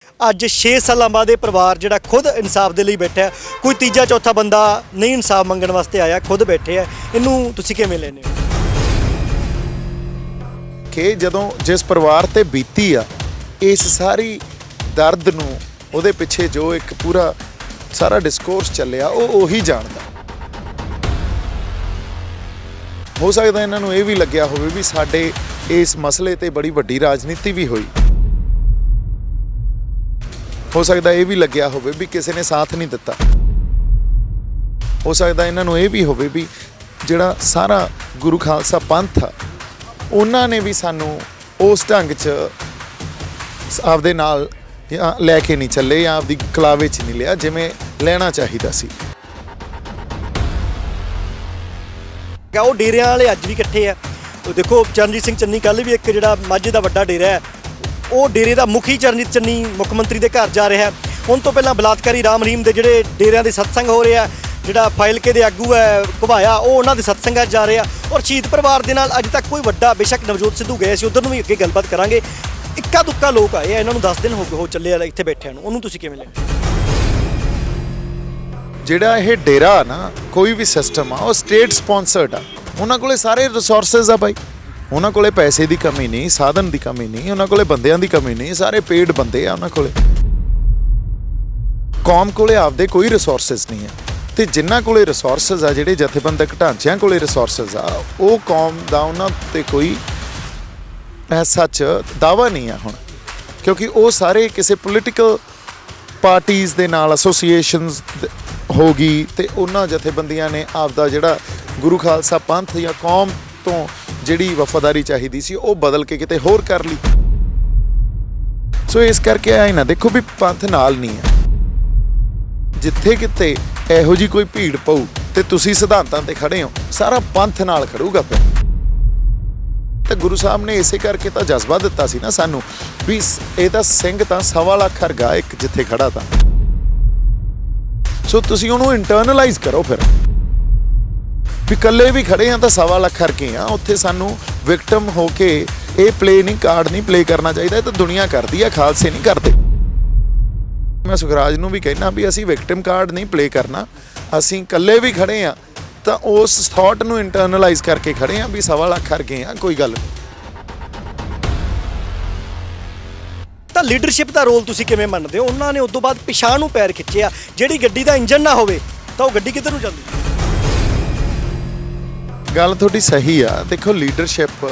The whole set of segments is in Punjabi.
ਅੱਜ 6 ਸਾਲਾਂ ਬਾਅਦ ਇਹ ਪਰਿਵਾਰ ਜਿਹੜਾ ਖੁਦ ਇਨਸਾਫ ਦੇ ਲਈ ਬੈਠਾ ਹੈ, ਕੋਈ ਤੀਜਾ ਚੌਥਾ ਬੰਦਾ ਨਹੀਂ ਇਨਸਾਫ ਮੰਗਣ ਵਾਸਤੇ ਆਇਆ, ਖੁਦ ਬੈਠੇ ਆ। ਇਹਨੂੰ ਤੁਸੀਂ ਕਿਵੇਂ ਲੈਂਦੇ ਹੋ ਕਿ ਜਦੋਂ ਜਿਸ ਪਰਿਵਾਰ ਤੇ ਬੀਤੀ ਆ ਇਸ ਸਾਰੀ ਦਰਦ ਨੂੰ ਉਹਦੇ ਪਿੱਛੇ ਜੋ ਇੱਕ ਪੂਰਾ ਸਾਰਾ ਡਿਸਕੋਰਸ ਚੱਲਿਆ ਉਹ ਉਹੀ ਜਾਣਦਾ। ਹੋ ਸਕਦਾ ਇਹਨਾਂ ਨੂੰ ਇਹ ਵੀ ਲੱਗਿਆ ਹੋਵੇ ਵੀ ਸਾਡੇ ਇਸ ਮਸਲੇ ਤੇ ਬੜੀ ਵੱਡੀ ਰਾਜਨੀਤੀ ਵੀ ਹੋਈ। ਹੋ ਸਕਦਾ ਇਹ ਵੀ ਲੱਗਿਆ ਹੋਵੇ ਵੀ ਕਿਸੇ ਨੇ ਸਾਥ ਨਹੀਂ ਦਿੱਤਾ। ਹੋ ਸਕਦਾ ਇਹਨਾਂ ਨੂੰ ਇਹ ਵੀ ਹੋਵੇ ਵੀ ਜਿਹੜਾ ਸਾਰਾ ਗੁਰੂ ਖਾਲਸਾ ਪੰਥ ਆ ਉਹਨਾਂ ਨੇ ਵੀ ਸਾਨੂੰ ਉਸ ਢੰਗ 'ਚ ਆਪਦੇ ਨਾਲ ਲੈ ਕੇ ਨਹੀਂ ਚੱਲੇ ਜਾਂ ਆਪਦੀ ਕਲਾਵੇ 'ਚ ਨਹੀਂ ਲਿਆ ਜਿਵੇਂ ਲੈਣਾ ਚਾਹੀਦਾ ਸੀ। ਉਹ ਡੇਰਿਆਂ ਵਾਲੇ ਅੱਜ ਵੀ ਇਕੱਠੇ ਆ। ਉਹ ਦੇਖੋ ਚਰਨਜੀਤ ਸਿੰਘ ਚੰਨੀ ਕੱਲ੍ਹ ਵੀ ਇੱਕ ਜਿਹੜਾ ਮਾਝੇ ਦਾ ਵੱਡਾ ਡੇਰਾ ਹੈ, ਉਹ ਡੇਰੇ ਦਾ ਮੁਖੀ ਚਰਨਜੀਤ ਚੰਨੀ ਮੁੱਖ ਮੰਤਰੀ ਦੇ ਘਰ ਜਾ ਰਿਹਾ। ਹੁਣ ਤੋਂ ਪਹਿਲਾਂ ਬਲਾਤਕਾਰੀ ਰਾਮ ਰਹੀਮ ਦੇ ਜਿਹੜੇ ਡੇਰਿਆਂ ਦੇ ਸਤਸੰਗ ਹੋ ਰਿਹਾ, ਜਿਹੜਾ ਫਾਈਲਕੇ ਦੇ ਆਗੂ ਹੈ ਘੁਬਾਇਆ, ਉਹ ਉਹਨਾਂ ਦੇ ਸਤਸੰਗਾਂ 'ਚ ਜਾ ਰਿਹਾ। ਔਰ ਸ਼ਹੀਦ ਪਰਿਵਾਰ ਦੇ ਨਾਲ ਅੱਜ ਤੱਕ ਕੋਈ ਵੱਡਾ, ਬੇਸ਼ੱਕ ਨਵਜੋਤ ਸਿੱਧੂ ਗਏ ਸੀ ਉੱਧਰ ਨੂੰ ਵੀ ਅੱਗੇ ਗੱਲਬਾਤ ਕਰਾਂਗੇ, ਇੱਕਾ ਦੁੱਕਾ ਲੋਕ ਆਏ ਆ। ਇਹਨਾਂ ਨੂੰ 10 ਦਿਨ ਹੋ ਚੱਲੇ ਆ ਇੱਥੇ ਬੈਠਿਆਂ ਨੂੰ, ਉਹਨੂੰ ਤੁਸੀਂ ਕਿਵੇਂ ਲੈਂਦੇ? ਜਿਹੜਾ ਇਹ ਡੇਰਾ ਨਾ ਕੋਈ ਵੀ ਸਿਸਟਮ ਆ ਉਹ ਸਟੇਟ ਸਪਾਂਸਰਡ ਆ। ਉਹਨਾਂ ਕੋਲੇ ਸਾਰੇ ਰਿਸੋਰਸਿਸ ਆ ਬਾਈ। ਉਹਨਾਂ ਕੋਲੇ ਪੈਸੇ ਦੀ ਕਮੀ ਨਹੀਂ, ਸਾਧਨ ਦੀ ਕਮੀ ਨਹੀਂ, ਉਹਨਾਂ ਕੋਲੇ ਬੰਦਿਆਂ ਦੀ ਕਮੀ ਨਹੀਂ, ਸਾਰੇ ਪੇਡ ਬੰਦੇ ਆ ਉਹਨਾਂ ਕੋਲੇ। ਕੌਮ ਕੋਲੇ ਆਪਦੇ ਕੋਈ ਰਿਸੋਰਸਿਸ ਨਹੀਂ ਆ ਤੇ ਜਿਨ੍ਹਾਂ ਕੋਲੇ ਰਿਸੋਰਸਿਸ ਆ, ਜਿਹੜੇ ਜਥੇਬੰਦਕ ਢਾਂਚਿਆਂ ਕੋਲੇ ਰਿਸੋਰਸਿਸ ਆ, ਉਹ ਕੌਮ ਦਾ ਉਹਨਾਂ ਤੇ ਕੋਈ ਸੱਚ ਦਾਵਾ ਨਹੀਂ ਆ ਹੁਣ, ਕਿਉਂਕਿ ਉਹ ਸਾਰੇ ਕਿਸੇ ਪੋਲੀਟੀਕਲ ਪਾਰਟੀਆਂ ਦੇ ਨਾਲ ਐਸੋਸੀਏਸ਼ਨਸ ਹੋ ਗਈ ਤੇ ਉਹਨਾਂ ਜਥੇਬੰਦੀਆਂ ਨੇ ਆਪਦਾ ਜਿਹੜਾ ਗੁਰੂ ਖਾਲਸਾ ਪੰਥ ਜਾਂ ਕੌਮ ਤੋਂ ਜਿਹੜੀ ਵਫਾਦਾਰੀ ਚਾਹੀਦੀ ਸੀ ਉਹ ਬਦਲ ਕੇ ਕਿਤੇ ਹੋਰ ਕਰ ਲਈ। ਸੋ ਇਸ ਕਰਕੇ ਆਏ ਨਾ ਦੇਖੋ ਵੀ ਪੰਥ ਨਾਲ ਨਹੀਂ ਹੈ। ਜਿੱਥੇ ਕਿਤੇ ਇਹੋ ਜੀ ਕੋਈ ਭੀੜ ਪਊ ਤੇ ਤੁਸੀਂ ਸਿਧਾਂਤਾਂ ਤੇ ਖੜੇ ਹੋ, ਸਾਰਾ ਪੰਥ ਨਾਲ ਖੜੂਗਾ ਫਿਰ। ਤੇ ਗੁਰੂ ਸਾਹਿਬ ਨੇ ਇਸੇ ਕਰਕੇ ਤਾਂ ਜਜ਼ਬਾ ਦਿੱਤਾ ਸੀ ਨਾ ਸਾਨੂੰ ਵੀ ਇਹ ਤਾਂ ਸਿੰਘ ਤਾਂ 1.25 ਲੱਖ ਹਰਗਾ ਇੱਕ ਜਿੱਥੇ ਖੜਾ ਤਾਂ। ਸੋ ਤੁਸੀਂ ਉਹਨੂੰ ਇੰਟਰਨਲਾਈਜ਼ ਕਰੋ ਫਿਰ ਵੀ ਇਕੱਲੇ ਵੀ ਖੜੇ ਆ ਤਾਂ 1.25 ਲੱਖ ਹਰਕੇ ਆ। ਉੱਥੇ ਸਾਨੂੰ ਵਿਕਟਮ ਹੋ ਕੇ ਇਹ ਕਾਰਡ ਨਹੀਂ ਪਲੇ ਕਰਨਾ ਚਾਹੀਦਾ। ਇਹ ਤਾਂ ਦੁਨੀਆ ਕਰਦੀ ਆ, ਖਾਲਸੇ ਨਹੀਂ ਕਰਦੇ। ਮੈਂ ਸੁਖਰਾਜ ਨੂੰ ਵੀ ਕਹਿਣਾ ਵੀ ਅਸੀਂ ਵਿਕਟਮ ਕਾਰਡ ਨਹੀਂ ਪਲੇ ਕਰਨਾ, ਅਸੀਂ ਇਕੱਲੇ ਵੀ ਖੜੇ ਆ ਤਾਂ ਉਸ ਥਾਟ ਨੂੰ ਇੰਟਰਨਲਾਈਜ਼ ਕਰਕੇ ਖੜੇ ਆ ਵੀ 1.25 ਲੱਖ ਹਰਕੇ ਆ, ਕੋਈ ਗੱਲ ਨਹੀਂ। ਤਾਂ ਲੀਡਰਸ਼ਿਪ ਦਾ ਰੋਲ ਤੁਸੀਂ ਕਿਵੇਂ ਮੰਨਦੇ ਹੋ? ਉਹਨਾਂ ਨੇ ਉਸ ਤੋਂ ਬਾਅਦ ਪਿਛਾਂਹ ਨੂੰ ਪੈਰ ਖਿੱਚਿਆ। ਜਿਹੜੀ ਗੱਡੀ ਦਾ ਇੰਜਨ ਨਾ ਹੋਵੇ ਤਾਂ ਉਹ ਗੱਡੀ ਕਿੱਧਰ ਨੂੰ ਜਾਂਦੀ? ਗੱਲ ਤੁਹਾਡੀ ਸਹੀ ਆ। ਦੇਖੋ ਲੀਡਰਸ਼ਿਪ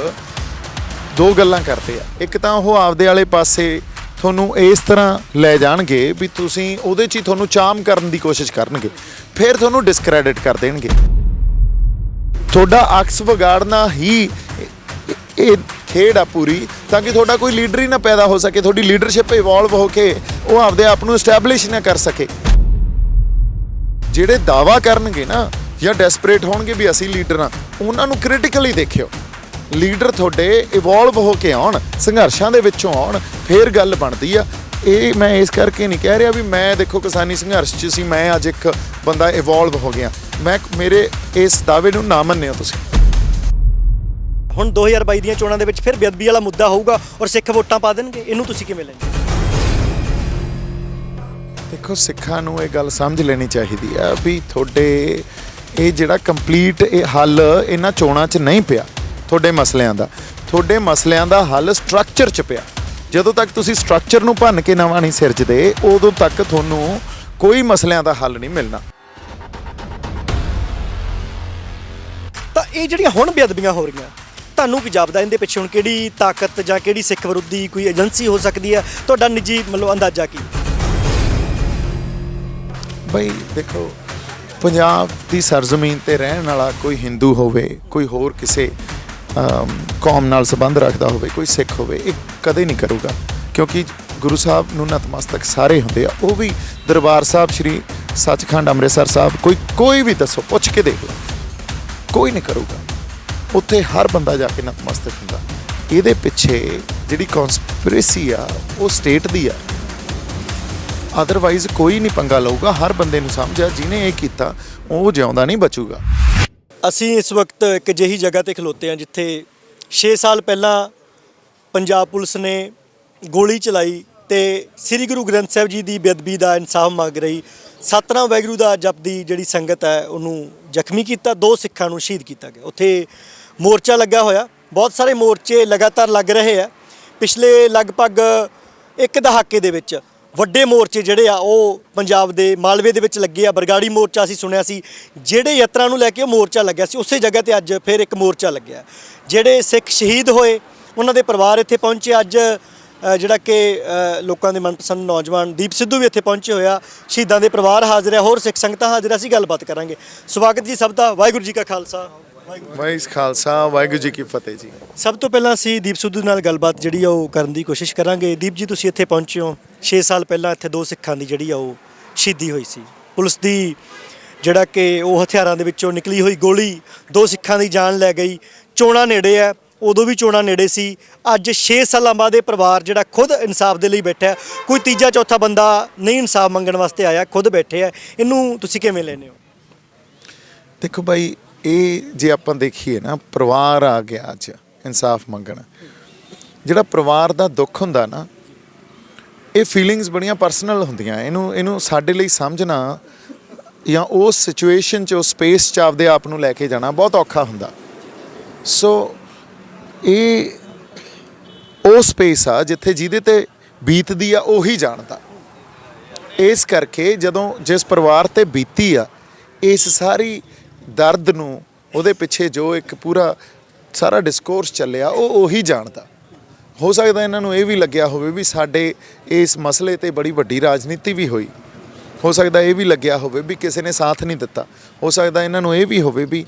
ਦੋ ਗੱਲਾਂ ਕਰਦੇ ਆ। ਇੱਕ ਤਾਂ ਉਹ ਆਪਦੇ ਵਾਲੇ ਪਾਸੇ ਤੁਹਾਨੂੰ ਇਸ ਤਰ੍ਹਾਂ ਲੈ ਜਾਣਗੇ ਵੀ ਤੁਸੀਂ ਉਹਦੇ 'ਚ ਹੀ ਤੁਹਾਨੂੰ ਚਾਮ ਕਰਨ ਦੀ ਕੋਸ਼ਿਸ਼ ਕਰਨਗੇ, ਫਿਰ ਤੁਹਾਨੂੰ ਡਿਸਕ੍ਰੈਡਿਟ ਕਰ ਦੇਣਗੇ। ਤੁਹਾਡਾ ਅਕਸ ਵਿਗਾੜਨਾ ਹੀ ਇਹ ਖੇਡ ਆ ਪੂਰੀ, ਤਾਂ ਕਿ ਤੁਹਾਡਾ ਕੋਈ ਲੀਡਰ ਹੀ ਨਾ ਪੈਦਾ ਹੋ ਸਕੇ, ਤੁਹਾਡੀ ਲੀਡਰਸ਼ਿਪ ਇਵੋਲਵ ਹੋ ਕੇ ਉਹ ਆਪਦੇ ਆਪ ਨੂੰ ਐਸਟੈਬਲਿਸ਼ ਨਾ ਕਰ ਸਕੇ। ਜਿਹੜੇ ਦਾਅਵਾ ਕਰਨਗੇ ਨਾ ਜਾਂ ਡੈਸਪਰੇਟ ਹੋਣਗੇ ਵੀ ਅਸੀਂ ਲੀਡਰ ਹਾਂ, ਉਹਨਾਂ ਨੂੰ ਕ੍ਰਿਟੀਕਲੀ ਦੇਖਿਓ। ਲੀਡਰ ਤੁਹਾਡੇ ਇਵੋਲਵ ਹੋ ਕੇ ਆਉਣ, ਸੰਘਰਸ਼ਾਂ ਦੇ ਵਿੱਚੋਂ ਆਉਣ, ਫੇਰ ਗੱਲ ਬਣਦੀ ਆ। ਇਹ ਮੈਂ ਇਸ ਕਰਕੇ ਨਹੀਂ ਕਹਿ ਰਿਹਾ ਵੀ ਮੈਂ ਦੇਖੋ ਕਿਸਾਨੀ ਸੰਘਰਸ਼ 'ਚ ਸੀ, ਮੈਂ ਅੱਜ ਇੱਕ ਬੰਦਾ ਇਵੋਲਵ ਹੋ ਗਿਆ। ਮੇਰੇ ਇਸ ਦਾਅਵੇ ਨੂੰ ਨਾ ਮੰਨਿਓ ਤੁਸੀਂ। ਹੁਣ 2022 ਦੀਆਂ ਚੋਣਾਂ ਦੇ ਵਿੱਚ ਫਿਰ ਬੇਅਦਬੀ ਵਾਲਾ ਮੁੱਦਾ ਹੋਊਗਾ ਔਰ ਸਿੱਖ ਵੋਟਾਂ ਪਾ ਦੇਣਗੇ, ਇਹਨੂੰ ਤੁਸੀਂ ਕਿਵੇਂ ਲੈਂਦੇ? ਦੇਖੋ ਸਿੱਖਾਂ ਨੂੰ ਇਹ ਗੱਲ ਸਮਝ ਲੈਣੀ ਚਾਹੀਦੀ ਆ ਵੀ ਤੁਹਾਡੇ ਇਹ ਜਿਹੜਾ ਕੰਪਲੀਟ ਇਹ ਹੱਲ ਇਹਨਾਂ ਚੋਣਾਂ 'ਚ ਨਹੀਂ ਪਿਆ ਤੁਹਾਡੇ ਮਸਲਿਆਂ ਦਾ। ਤੁਹਾਡੇ ਮਸਲਿਆਂ ਦਾ ਹੱਲ ਸਟਰਕਚਰ 'ਚ ਪਿਆ। ਜਦੋਂ ਤੱਕ ਤੁਸੀਂ ਸਟਰਕਚਰ ਨੂੰ ਭੰਨ ਕੇ ਨਵਾਂ ਨਹੀਂ ਸਿਰਜਦੇ, ਉਦੋਂ ਤੱਕ ਤੁਹਾਨੂੰ ਕੋਈ ਮਸਲਿਆਂ ਦਾ ਹੱਲ ਨਹੀਂ ਮਿਲਣਾ। ਤਾਂ ਇਹ ਜਿਹੜੀਆਂ ਹੁਣ ਬੇਅਦਬੀਆਂ ਹੋ ਰਹੀਆਂ, ਤੁਹਾਨੂੰ ਕੀ ਜਾਪਦਾ ਇਹਦੇ ਪਿੱਛੇ ਹੁਣ ਕਿਹੜੀ ਤਾਕਤ ਜਾਂ ਕਿਹੜੀ ਸਿੱਖ ਵਿਰੋਧੀ ਕੋਈ ਏਜੰਸੀ ਹੋ ਸਕਦੀ ਹੈ? ਤੁਹਾਡਾ ਨਿੱਜੀ ਮਤਲਬ ਅੰਦਾਜ਼ਾ ਕੀ? ਬਈ ਦੇਖੋ ਪੰਜਾਬ ਦੀ ਸਰਜ਼ਮੀਨ ਤੇ ਰਹਿਣ ਵਾਲਾ ਕੋਈ ਹਿੰਦੂ ਹੋਵੇ, ਕੋਈ ਹੋਰ ਕਿਸੇ ਕੌਮ ਨਾਲ ਸੰਬੰਧ ਰੱਖਦਾ ਹੋਵੇ, ਕੋਈ ਸਿੱਖ ਹੋਵੇ, ਇਹ ਕਦੇ ਨਹੀਂ ਕਰੂਗਾ, ਕਿਉਂਕਿ ਗੁਰੂ ਸਾਹਿਬ ਨੂੰ ਨਤਮਸਤਕ ਸਾਰੇ ਹੁੰਦੇ ਆ। ਉਹ ਵੀ ਦਰਬਾਰ ਸਾਹਿਬ ਸ਼੍ਰੀ ਸੱਚਖੰਡ ਅੰਮ੍ਰਿਤਸਰ ਸਾਹਿਬ ਕੋਈ ਵੀ ਦੱਸੋ, ਪੁੱਛ ਕੇ ਦੇਖ ਲਓ, ਕੋਈ ਨਹੀਂ ਕਰੂਗਾ। ਉੱਥੇ ਹਰ ਬੰਦਾ ਜਾ ਕੇ ਨਤਮਸਤਕ ਹੁੰਦਾ। ਇਹਦੇ ਪਿੱਛੇ ਜਿਹੜੀ ਕੌਨਸਪੀਰੇਸੀ ਆ ਉਹ ਸਟੇਟ ਦੀ ਆ, ਅਦਰਵਾਈਜ਼ ਕੋਈ ਨਹੀਂ ਪੰਗਾ ਲਊਗਾ। ਹਰ ਬੰਦੇ ਨੂੰ ਸਮਝਿਆ ਜਿਹਨੇ ਇਹ ਕੀਤਾ ਉਹ ਜਿਉਂਦਾ ਨਹੀਂ ਬਚੂਗਾ। ਅਸੀਂ ਇਸ ਵਕਤ ਇੱਕ ਅਜਿਹੀ ਜਗ੍ਹਾ ਤੇ ਖਲੋਤੇ ਹਾਂ ਜਿੱਥੇ 6 ਸਾਲ ਪਹਿਲਾਂ ਪੰਜਾਬ ਪੁਲਿਸ ਨੇ ਗੋਲੀ ਚਲਾਈ ਤੇ ਸ੍ਰੀ ਗੁਰੂ ਗ੍ਰੰਥ ਸਾਹਿਬ ਜੀ ਦੀ ਬੇਅਦਬੀ ਦਾ ਇਨਸਾਫ ਮੰਗ ਰਹੀ ਸਤਨਾਮ ਵਾਹਿਗੁਰੂ ਦਾ ਜਪਦੀ ਜਿਹੜੀ ਸੰਗਤ ਹੈ ਉਹਨੂੰ ਜ਼ਖਮੀ ਕੀਤਾ, 2 ਸਿੱਖਾਂ ਨੂੰ ਸ਼ਹੀਦ ਕੀਤਾ ਗਿਆ। ਉੱਥੇ ਮੋਰਚਾ ਲੱਗਾ ਹੋਇਆ, ਬਹੁਤ ਸਾਰੇ ਮੋਰਚੇ ਲਗਾਤਾਰ ਲੱਗ ਰਹੇ ਆ। ਪਿਛਲੇ ਲਗਭਗ 1 ਦਹਾਕੇ ਦੇ ਵਿੱਚ ਵੱਡੇ ਮੋਰਚੇ ਜਿਹੜੇ ਆ ਉਹ ਪੰਜਾਬ ਦੇ ਮਾਲਵੇ ਦੇ ਵਿੱਚ ਲੱਗੇ ਆ। ਬਰਗਾੜੀ ਮੋਰਚਾ ਅਸੀਂ ਸੁਣਿਆ ਸੀ, ਜਿਹੜੇ ਯਾਤਰਾ ਨੂੰ ਲੈ ਕੇ ਉਹ ਮੋਰਚਾ ਲੱਗਿਆ ਸੀ, ਉਸੇ ਜਗ੍ਹਾ ਤੇ ਅੱਜ ਫਿਰ ਇੱਕ ਮੋਰਚਾ ਲੱਗਿਆ। ਜਿਹੜੇ ਸਿੱਖ ਸ਼ਹੀਦ ਹੋਏ ਉਹਨਾਂ ਦੇ ਪਰਿਵਾਰ ਇੱਥੇ ਪਹੁੰਚੇ। ਅੱਜ ਜਿਹੜਾ ਕਿ ਲੋਕਾਂ ਦੇ ਮਨਪਸੰਦ ਨੌਜਵਾਨ ਦੀਪ ਸਿੱਧੂ ਵੀ ਇੱਥੇ ਪਹੁੰਚੇ ਹੋਇਆ, ਸ਼ਹੀਦਾਂ ਦੇ ਪਰਿਵਾਰ ਹਾਜ਼ਰ ਹੈ, ਹੋਰ ਸਿੱਖ ਸੰਗਤਾਂ ਹਾਜ਼ਰ, ਅਸੀਂ ਗੱਲਬਾਤ ਕਰਾਂਗੇ। ਸਵਾਗਤ ਜੀ ਸਭ ਦਾ। ਵਾਹਿਗੁਰੂ ਜੀ ਕਾ ਖਾਲਸਾ, ਵਾਹਿਗੁਰੂ ਖਾਲਸਾ, ਵਾਹਿਗੁਰੂ ਜੀ ਕੀ ਫਤਿਹ ਜੀ। ਸਭ ਤੋਂ ਪਹਿਲਾਂ ਅਸੀਂ ਦੀਪ ਸਿੱਧੂ ਨਾਲ ਗੱਲਬਾਤ ਜਿਹੜੀ ਆ ਉਹ ਕਰਨ ਦੀ ਕੋਸ਼ਿਸ਼ ਕਰਾਂਗੇ। ਦੀਪ ਜੀ, ਤੁਸੀਂ ਇੱਥੇ ਪਹੁੰਚੇ ਹੋ 6 ਸਾਲ ਪਹਿਲਾਂ, ਇੱਥੇ 2 ਸਿੱਖਾਂ ਦੀ ਜਿਹੜੀ ਆ ਉਹ ਸ਼ਹੀਦੀ ਹੋਈ ਸੀ। ਪੁਲਿਸ ਦੀ ਜਿਹੜਾ ਕਿ ਉਹ ਹਥਿਆਰਾਂ ਦੇ ਵਿੱਚੋਂ ਨਿਕਲੀ ਹੋਈ ਗੋਲੀ 2 ਸਿੱਖਾਂ ਦੀ ਜਾਨ ਲੈ ਗਈ। ਚੋਣਾਂ ਨੇੜੇ ਆ, ਉਦੋਂ ਵੀ ਚੋਣਾਂ ਨੇੜੇ ਸੀ। ਅੱਜ 6 ਸਾਲਾਂ ਬਾਅਦ ਇਹ ਪਰਿਵਾਰ ਜਿਹੜਾ ਖੁਦ ਇਨਸਾਫ ਦੇ ਲਈ ਬੈਠਾ, ਕੋਈ ਤੀਜਾ ਚੌਥਾ ਬੰਦਾ ਨਹੀਂ ਇਨਸਾਫ ਮੰਗਣ ਵਾਸਤੇ ਆਇਆ, ਖੁਦ ਬੈਠੇ ਆ। ਇਹਨੂੰ ਤੁਸੀਂ ਕਿਵੇਂ ਲੈਂਦੇ ਹੋ? ਦੇਖੋ ਭਾਈ, ਇਹ ਜੇ ਆਪਾਂ ਦੇਖੀਏ ਨਾ, ਪਰਿਵਾਰ ਆ ਗਿਆ ਅੱਜ ਇਨਸਾਫ ਮੰਗਣ। ਜਿਹੜਾ ਪਰਿਵਾਰ ਦਾ ਦੁੱਖ ਹੁੰਦਾ ਨਾ, ਇਹ ਫੀਲਿੰਗਸ ਬੜੀਆਂ ਪਰਸਨਲ ਹੁੰਦੀਆਂ। ਇਹਨੂੰ ਸਾਡੇ ਲਈ ਸਮਝਣਾ ਜਾਂ ਉਸ ਸਿਚੁਏਸ਼ਨ 'ਚ, ਉਸ ਸਪੇਸ 'ਚ ਆਪਦੇ ਆਪ ਨੂੰ ਲੈ ਕੇ ਜਾਣਾ ਬਹੁਤ ਔਖਾ ਹੁੰਦਾ। ਸੋ ਇਹ ਉਹ ਸਪੇਸ ਆ ਜਿੱਥੇ ਜਿਹਦੇ ਤੇ ਬੀਤਦੀ ਆ ਉਹੀ ਜਾਣਦਾ। ਇਸ ਕਰਕੇ ਜਦੋਂ ਜਿਸ ਪਰਿਵਾਰ ਤੇ ਬੀਤੀ ਆ, ਇਸ ਸਾਰੀ ਦਰਦ ਨੂੰ, ਉਹਦੇ ਪਿੱਛੇ ਜੋ ਇੱਕ ਪੂਰਾ ਸਾਰਾ ਡਿਸਕੋਰਸ ਚੱਲਿਆ, ਉਹ ਉਹੀ ਜਾਣਦਾ। ਹੋ ਸਕਦਾ ਇਹਨਾਂ ਨੂੰ ਇਹ ਵੀ ਲੱਗਿਆ ਹੋਵੇ ਵੀ ਸਾਡੇ ਇਸ ਮਸਲੇ ਤੇ ਬੜੀ ਵੱਡੀ ਰਾਜਨੀਤੀ ਵੀ ਹੋਈ। ਹੋ ਸਕਦਾ ਇਹ ਵੀ ਲੱਗਿਆ ਹੋਵੇ ਵੀ ਕਿਸੇ ਨੇ ਸਾਥ ਨਹੀਂ ਦਿੱਤਾ। ਹੋ ਸਕਦਾ ਇਹਨਾਂ ਨੂੰ ਇਹ ਵੀ ਹੋਵੇ ਵੀ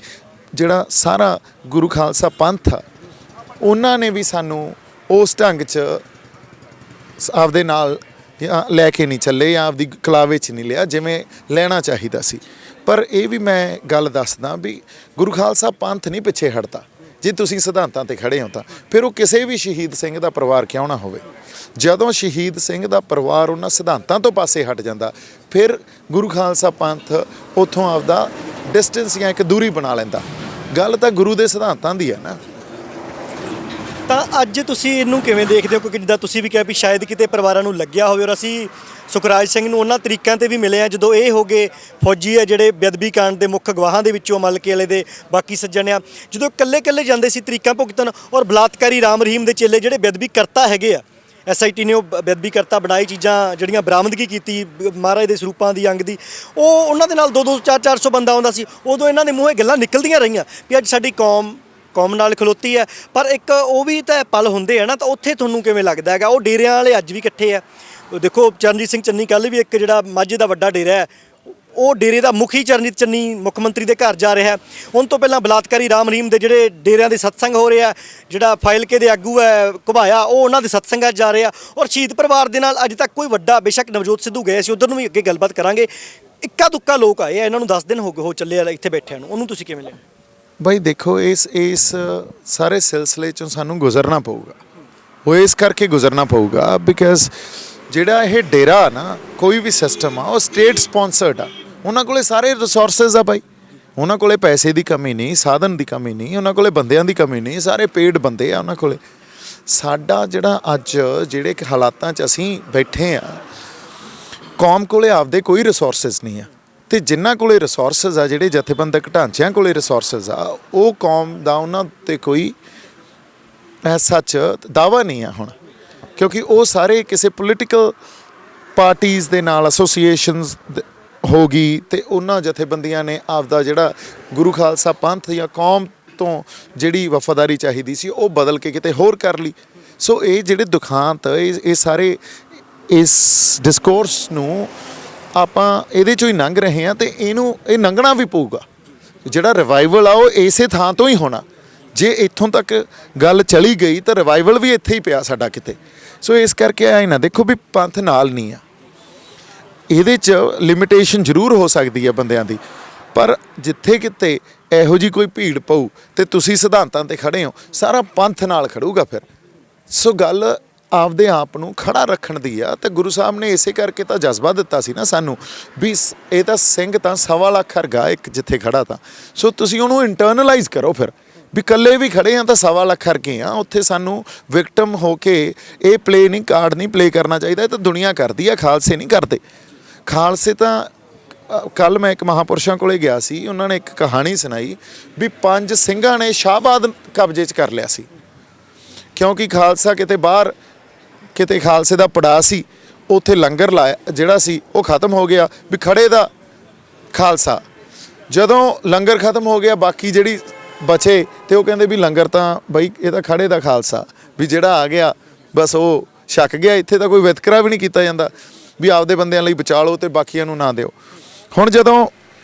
ਜਿਹੜਾ ਸਾਰਾ ਗੁਰੂ ਖਾਲਸਾ ਪੰਥ ਆ, ਉਹਨਾਂ ਨੇ ਵੀ ਸਾਨੂੰ ਉਸ ਢੰਗ 'ਚ ਆਪਦੇ ਨਾਲ ਲੈ ਕੇ ਨਹੀਂ ਚੱਲੇ ਜਾਂ ਆਪਦੀ ਕਲਾਵੇ 'ਚ ਨਹੀਂ ਲਿਆ ਜਿਵੇਂ ਲੈਣਾ ਚਾਹੀਦਾ ਸੀ। ਪਰ ਇਹ ਵੀ ਮੈਂ ਗੱਲ ਦੱਸਦਾ ਵੀ ਗੁਰੂ ਖਾਲਸਾ ਪੰਥ ਨਹੀਂ ਪਿੱਛੇ ਹਟਦਾ। ਜੇ ਤੁਸੀਂ ਸਿਧਾਂਤਾਂ ਤੇ ਖੜ੍ਹੇ ਹੋ ਤਾਂ ਫਿਰ ਉਹ ਕਿਸੇ ਵੀ ਸ਼ਹੀਦ ਸਿੰਘ ਦਾ ਪਰਿਵਾਰ ਕਿਉਂ ਨਾ ਹੋਵੇ, ਜਦੋਂ ਸ਼ਹੀਦ ਸਿੰਘ ਦਾ ਪਰਿਵਾਰ ਉਹਨਾਂ ਸਿਧਾਂਤਾਂ ਤੋਂ ਪਾਸੇ ਹਟ ਜਾਂਦਾ, ਫਿਰ ਗੁਰੂ ਖਾਲਸਾ ਪੰਥ ਉੱਥੋਂ ਆਪਦਾ ਡਿਸਟੈਂਸ ਜਾਂ ਇੱਕ ਦੂਰੀ ਬਣਾ ਲੈਂਦਾ। ਗੱਲ ਤਾਂ ਗੁਰੂ ਦੇ ਸਿਧਾਂਤਾਂ ਦੀ ਹੈ ਨਾ। ਤਾਂ ਅੱਜ ਤੁਸੀਂ ਇਹਨੂੰ ਕਿਵੇਂ ਦੇਖਦੇ ਹੋ? ਕਿਉਂਕਿ ਜਿੱਦਾਂ ਤੁਸੀਂ ਵੀ ਕਿਹਾ ਵੀ ਸ਼ਾਇਦ ਕਿਤੇ ਪਰਿਵਾਰਾਂ ਨੂੰ ਲੱਗਿਆ ਹੋਵੇ, ਔਰ ਅਸੀਂ ਸੁਖਰਾਜ ਸਿੰਘ ਨੂੰ ਉਹਨਾਂ ਤਰੀਕਿਆਂ ਤੇ ਵੀ ਮਿਲੇ ਆ ਜਦੋਂ ਇਹ ਹੋ ਗਏ ਫੌਜੀ ਆ ਜਿਹੜੇ ਬੇਅਦਬੀ ਕਾਂਡ ਦੇ ਮੁੱਖ ਗਵਾਹਾਂ ਦੇ ਵਿੱਚੋਂ ਮਲਕੇ ਵਾਲੇ ਦੇ ਬਾਕੀ ਸੱਜਣ ਆ, ਜਦੋਂ ਇਕੱਲੇ ਜਾਂਦੇ ਸੀ ਤਰੀਕਾਂ ਭੁਗਤਣ, ਔਰ ਬਲਾਤਕਾਰੀ ਰਾਮ ਰਹੀਮ ਦੇ ਚੇਲੇ ਜਿਹੜੇ ਬੇਅਦਬੀ ਕਰਤਾ ਹੈਗੇ ਆ, SIT ਨੇ ਉਹ ਬੇਅਦਬੀ ਕਰਤਾ ਬਣਾਈ ਚੀਜ਼ਾਂ ਜਿਹੜੀਆਂ ਬਰਾਮਦਗੀ ਕੀਤੀ ਮਹਾਰਾਜ ਦੇ ਸਰੂਪਾਂ ਦੀ, ਅੰਗ ਦੀ, ਉਹ ਉਹਨਾਂ ਦੇ ਨਾਲ 200 400 ਬੰਦਾ ਆਉਂਦਾ ਸੀ। ਉਦੋਂ ਇਹਨਾਂ ਦੇ ਮੂੰਹੋਂ ਗੱਲਾਂ ਨਿਕਲਦੀਆਂ ਰਹੀਆਂ ਵੀ ਅੱਜ ਸਾਡੀ ਕੌਮ ਨਾਲ ਖਲੋਤੀ ਹੈ। ਪਰ ਇੱਕ ਉਹ ਵੀ ਤਾਂ ਪਲ ਹੁੰਦੇ ਆ ਨਾ, ਤਾਂ ਉੱਥੇ ਤੁਹਾਨੂੰ ਕਿਵੇਂ ਲੱਗਦਾ ਹੈਗਾ? ਉਹ ਡੇਰਿਆਂ ਵਾਲੇ ਅੱਜ ਵੀ ਇਕੱਠੇ ਆ। ਦੇਖੋ ਚਰਨਜੀਤ ਸਿੰਘ ਚੰਨੀ ਕੱਲ੍ਹ ਵੀ ਇੱਕ ਜਿਹੜਾ ਮਾਝੇ ਦਾ ਵੱਡਾ ਡੇਰਾ ਹੈ, ਉਹ ਡੇਰੇ ਦਾ ਮੁਖੀ ਚਰਨਜੀਤ ਚੰਨੀ ਮੁੱਖ ਮੰਤਰੀ ਦੇ ਘਰ ਜਾ ਰਿਹਾ। ਉਹਨਾਂ ਤੋਂ ਪਹਿਲਾਂ ਬਲਾਤਕਾਰੀ ਰਾਮ ਰਹੀਮ ਦੇ ਜਿਹੜੇ ਡੇਰਿਆਂ ਦੇ ਸਤਸੰਗ ਹੋ ਰਿਹਾ, ਜਿਹੜਾ ਫਾਈਲਕੇ ਦੇ ਆਗੂ ਹੈ ਘੁਬਾਇਆ, ਉਹ ਉਹਨਾਂ ਦੇ ਸਤਸੰਗਾਂ 'ਚ ਜਾ ਰਿਹਾ। ਔਰ ਸ਼ਹੀਦ ਪਰਿਵਾਰ ਦੇ ਨਾਲ ਅੱਜ ਤੱਕ ਕੋਈ ਵੱਡਾ, ਬੇਸ਼ੱਕ ਨਵਜੋਤ ਸਿੱਧੂ ਗਏ ਸੀ, ਉਧਰ ਨੂੰ ਵੀ ਅੱਗੇ ਗੱਲਬਾਤ ਕਰਾਂਗੇ, ਇੱਕਾ ਦੁੱਕਾ ਲੋਕ ਆਏ ਆ, ਇਹਨਾਂ ਨੂੰ 10 ਦਿਨ ਹੋ ਚੱਲੇ ਆ ਇੱਥੇ ਬੈਠਿਆਂ ਨੂੰ। ਉਹਨੂੰ ਤੁਸੀਂ ਕਿਵੇਂ ਲਿਆ? ਬਾਈ ਦੇਖੋ, ਇਸ ਸਾਰੇ ਸਿਲਸਿਲੇ 'ਚੋਂ ਸਾਨੂੰ ਗੁਜ਼ਰਨਾ ਪਊਗਾ। ਉਹ ਇਸ ਕਰਕੇ ਗੁਜ਼ਰਨਾ ਪਊਗਾ ਬਿਕਾਜ਼ ਜਿਹੜਾ ਇਹ ਡੇਰਾ ਨਾ, ਕੋਈ ਵੀ ਸਿਸਟਮ ਆ, ਉਹ ਸਟੇਟ ਸਪਾਂਸਰਡ ਆ। ਉਹਨਾਂ ਕੋਲੇ ਸਾਰੇ ਰਿਸੋਰਸਿਸ ਆ ਬਾਈ। ਉਹਨਾਂ ਕੋਲੇ ਪੈਸੇ ਦੀ ਕਮੀ ਨਹੀਂ, ਸਾਧਨ ਦੀ ਕਮੀ ਨਹੀਂ, ਉਹਨਾਂ ਕੋਲੇ ਬੰਦਿਆਂ ਦੀ ਕਮੀ ਨਹੀਂ, ਸਾਰੇ ਪੇਡ ਬੰਦੇ ਆ ਉਹਨਾਂ ਕੋਲੇ। ਸਾਡਾ ਜਿਹੜਾ ਅੱਜ ਜਿਹੜੇ ਕਿ ਹਾਲਾਤਾਂ 'ਚ ਅਸੀਂ ਬੈਠੇ ਆ, ਕੌਮ ਕੋਲੇ ਆਪਦੇ ਕੋਈ ਰਿਸੋਰਸਿਸ ਨਹੀਂ ਆ, ਤੇ ਜਿਨ੍ਹਾਂ ਕੋਲੇ ਰਿਸੋਰਸਿਸ ਆ, ਜਿਹੜੇ ਜਥੇਬੰਦਕ ਢਾਂਚਿਆਂ ਕੋਲੇ ਰਿਸੋਰਸਿਸ ਆ, ਉਹ ਕੌਮ ਦਾ ਉਹਨਾਂ ਤੇ ਕੋਈ ਸੱਚ ਦਾਵਾ ਨਹੀਂ ਆ ਹੁਣ, ਕਿਉਂਕਿ ਉਹ ਸਾਰੇ ਕਿਸੇ ਪੋਲੀਟੀਕਲ ਪਾਰਟੀਆਂ ਦੇ ਨਾਲ ਐਸੋਸੀਏਸ਼ਨਸ ਹੋ ਗਈ, ਤੇ ਉਹਨਾਂ ਜਥੇਬੰਦੀਆਂ ਨੇ ਆਪਦਾ ਜਿਹੜਾ ਗੁਰੂ ਖਾਲਸਾ ਪੰਥ ਜਾਂ ਕੌਮ ਤੋਂ ਜਿਹੜੀ ਵਫਾਦਾਰੀ ਚਾਹੀਦੀ ਸੀ, ਉਹ ਬਦਲ ਕੇ ਕਿਤੇ ਹੋਰ ਕਰ ਲਈ। ਸੋ ਇਹ ਜਿਹੜੇ ਦੁਖਾਂਤ, ਇਹ ਸਾਰੇ ਇਸ ਡਿਸਕੋਰਸ ਨੂੰ ਆਪਾਂ ਇਹਦੇ 'ਚੋਂ ਹੀ ਲੰਘ ਰਹੇ ਹਾਂ, ਤੇ ਇਹ ਲੰਘਣਾ ਵੀ ਪਊਗਾ। ਜਿਹੜਾ ਰਿਵਾਈਵਲ ਆ, ਉਹ ਇਸੇ ਥਾਂ ਤੋਂ ਹੀ ਹੋਣਾ। ਜੇ ਇੱਥੋਂ ਤੱਕ ਗੱਲ ਚਲੀ ਗਈ ਤਾਂ ਰਿਵਾਈਵਲ ਵੀ ਇੱਥੇ ਹੀ ਪਿਆ ਸਾਡਾ ਕਿਤੇ। ਸੋ ਇਸ ਕਰਕੇ ਐਂ ਨਾ ਦੇਖੋ ਵੀ ਪੰਥ ਨਾਲ ਨਹੀਂ ਆ, ਇਹਦੇ 'ਚ ਲਿਮਿਟੇਸ਼ਨ ਜ਼ਰੂਰ ਹੋ ਸਕਦੀ ਹੈ ਬੰਦਿਆਂ ਦੀ, ਪਰ ਜਿੱਥੇ ਕਿਤੇ ਇਹੋ ਜਿਹੀ ਕੋਈ ਭੀੜ ਪਊ ਤੇ ਤੁਸੀਂ ਸਿਧਾਂਤਾਂ ਤੇ ਖੜ੍ਹੇ ਹੋ, ਸਾਰਾ ਪੰਥ ਨਾਲ ਖੜੂਗਾ ਫਿਰ। ਸੋ ਗੱਲ ਆਪਦੇ ਆਪ ਨੂੰ ਖੜਾ ਰੱਖਣ ਦੀ ਆ, ਤੇ ਗੁਰੂ ਸਾਹਿਬ ਨੇ ਇਸੇ ਕਰਕੇ ਤਾਂ ਜਜ਼ਬਾ ਦਿੱਤਾ ਸੀ ਨਾ ਸਾਨੂੰ ਵੀ ਇਹ ਤਾਂ ਸਿੰਘ ਤਾਂ 1.25 ਲੱਖ ਵਰਗਾ ਇੱਕ ਜਿੱਥੇ ਖੜਾ ਤਾਂ। ਸੋ ਤੁਸੀਂ ਉਹਨੂੰ ਇੰਟਰਨਲਾਈਜ਼ ਕਰੋ ਫਿਰ ਵੀ ਇਕੱਲੇ ਵੀ ਖੜੇ ਆ ਤਾਂ 1.25 ਲੱਖ ਕਰਕੇ ਆ। ਉੱਥੇ ਸਾਨੂੰ ਵਿਕਟਮ ਹੋ ਕੇ ਇਹ ਕਾਰਡ ਨਹੀਂ ਪਲੇ ਕਰਨਾ ਚਾਹੀਦਾ। ਇਹ ਤਾਂ ਦੁਨੀਆ ਕਰਦੀ ਆ, ਖਾਲਸੇ ਨਹੀਂ ਕਰਦੇ। ਖਾਲਸੇ ਤਾਂ ਕੱਲ ਮੈਂ ਇੱਕ ਮਹਾਪੁਰਸ਼ਾਂ ਕੋਲੇ ਗਿਆ ਸੀ, ਉਹਨਾਂ ਨੇ ਇੱਕ ਕਹਾਣੀ ਸੁਣਾਈ ਵੀ 5 ਸਿੰਘਾਂ ਨੇ ਸ਼ਾਹਬਾਦ ਕਬਜ਼ੇ 'ਚ ਕਰ ਲਿਆ ਸੀ, ਕਿਉਂਕਿ ਖਾਲਸਾ ਕਿਤੇ ਬਾਹਰ ਕਿਤੇ ਖਾਲਸੇ ਦਾ ਪੜਾ ਸੀ, ਉੱਥੇ ਲੰਗਰ ਲਾਇਆ ਜਿਹੜਾ ਸੀ ਉਹ ਖਤਮ ਹੋ ਗਿਆ ਵੀ ਖੜੇ ਦਾ ਖਾਲਸਾ। ਜਦੋਂ ਲੰਗਰ ਖਤਮ ਹੋ ਗਿਆ ਬਾਕੀ ਜਿਹੜੀ ਬਚੇ ਤੇ ਉਹ ਕਹਿੰਦੇ ਵੀ ਲੰਗਰ ਤਾਂ ਬਈ ਇਹ ਤਾਂ ਖੜੇ ਦਾ ਖਾਲਸਾ, ਵੀ ਜਿਹੜਾ ਆ ਗਿਆ ਬਸ ਉਹ ਛੱਕ ਗਿਆ। ਇੱਥੇ ਤਾਂ ਕੋਈ ਵਿਤਕਰਾ ਵੀ ਨਹੀਂ ਕੀਤਾ ਜਾਂਦਾ ਵੀ ਆਪਦੇ ਬੰਦਿਆਂ ਲਈ ਬਚਾ ਲਓ ਤੇ ਬਾਕੀਆਂ ਨੂੰ ਨਾ ਦਿਓ। ਹੁਣ ਜਦੋਂ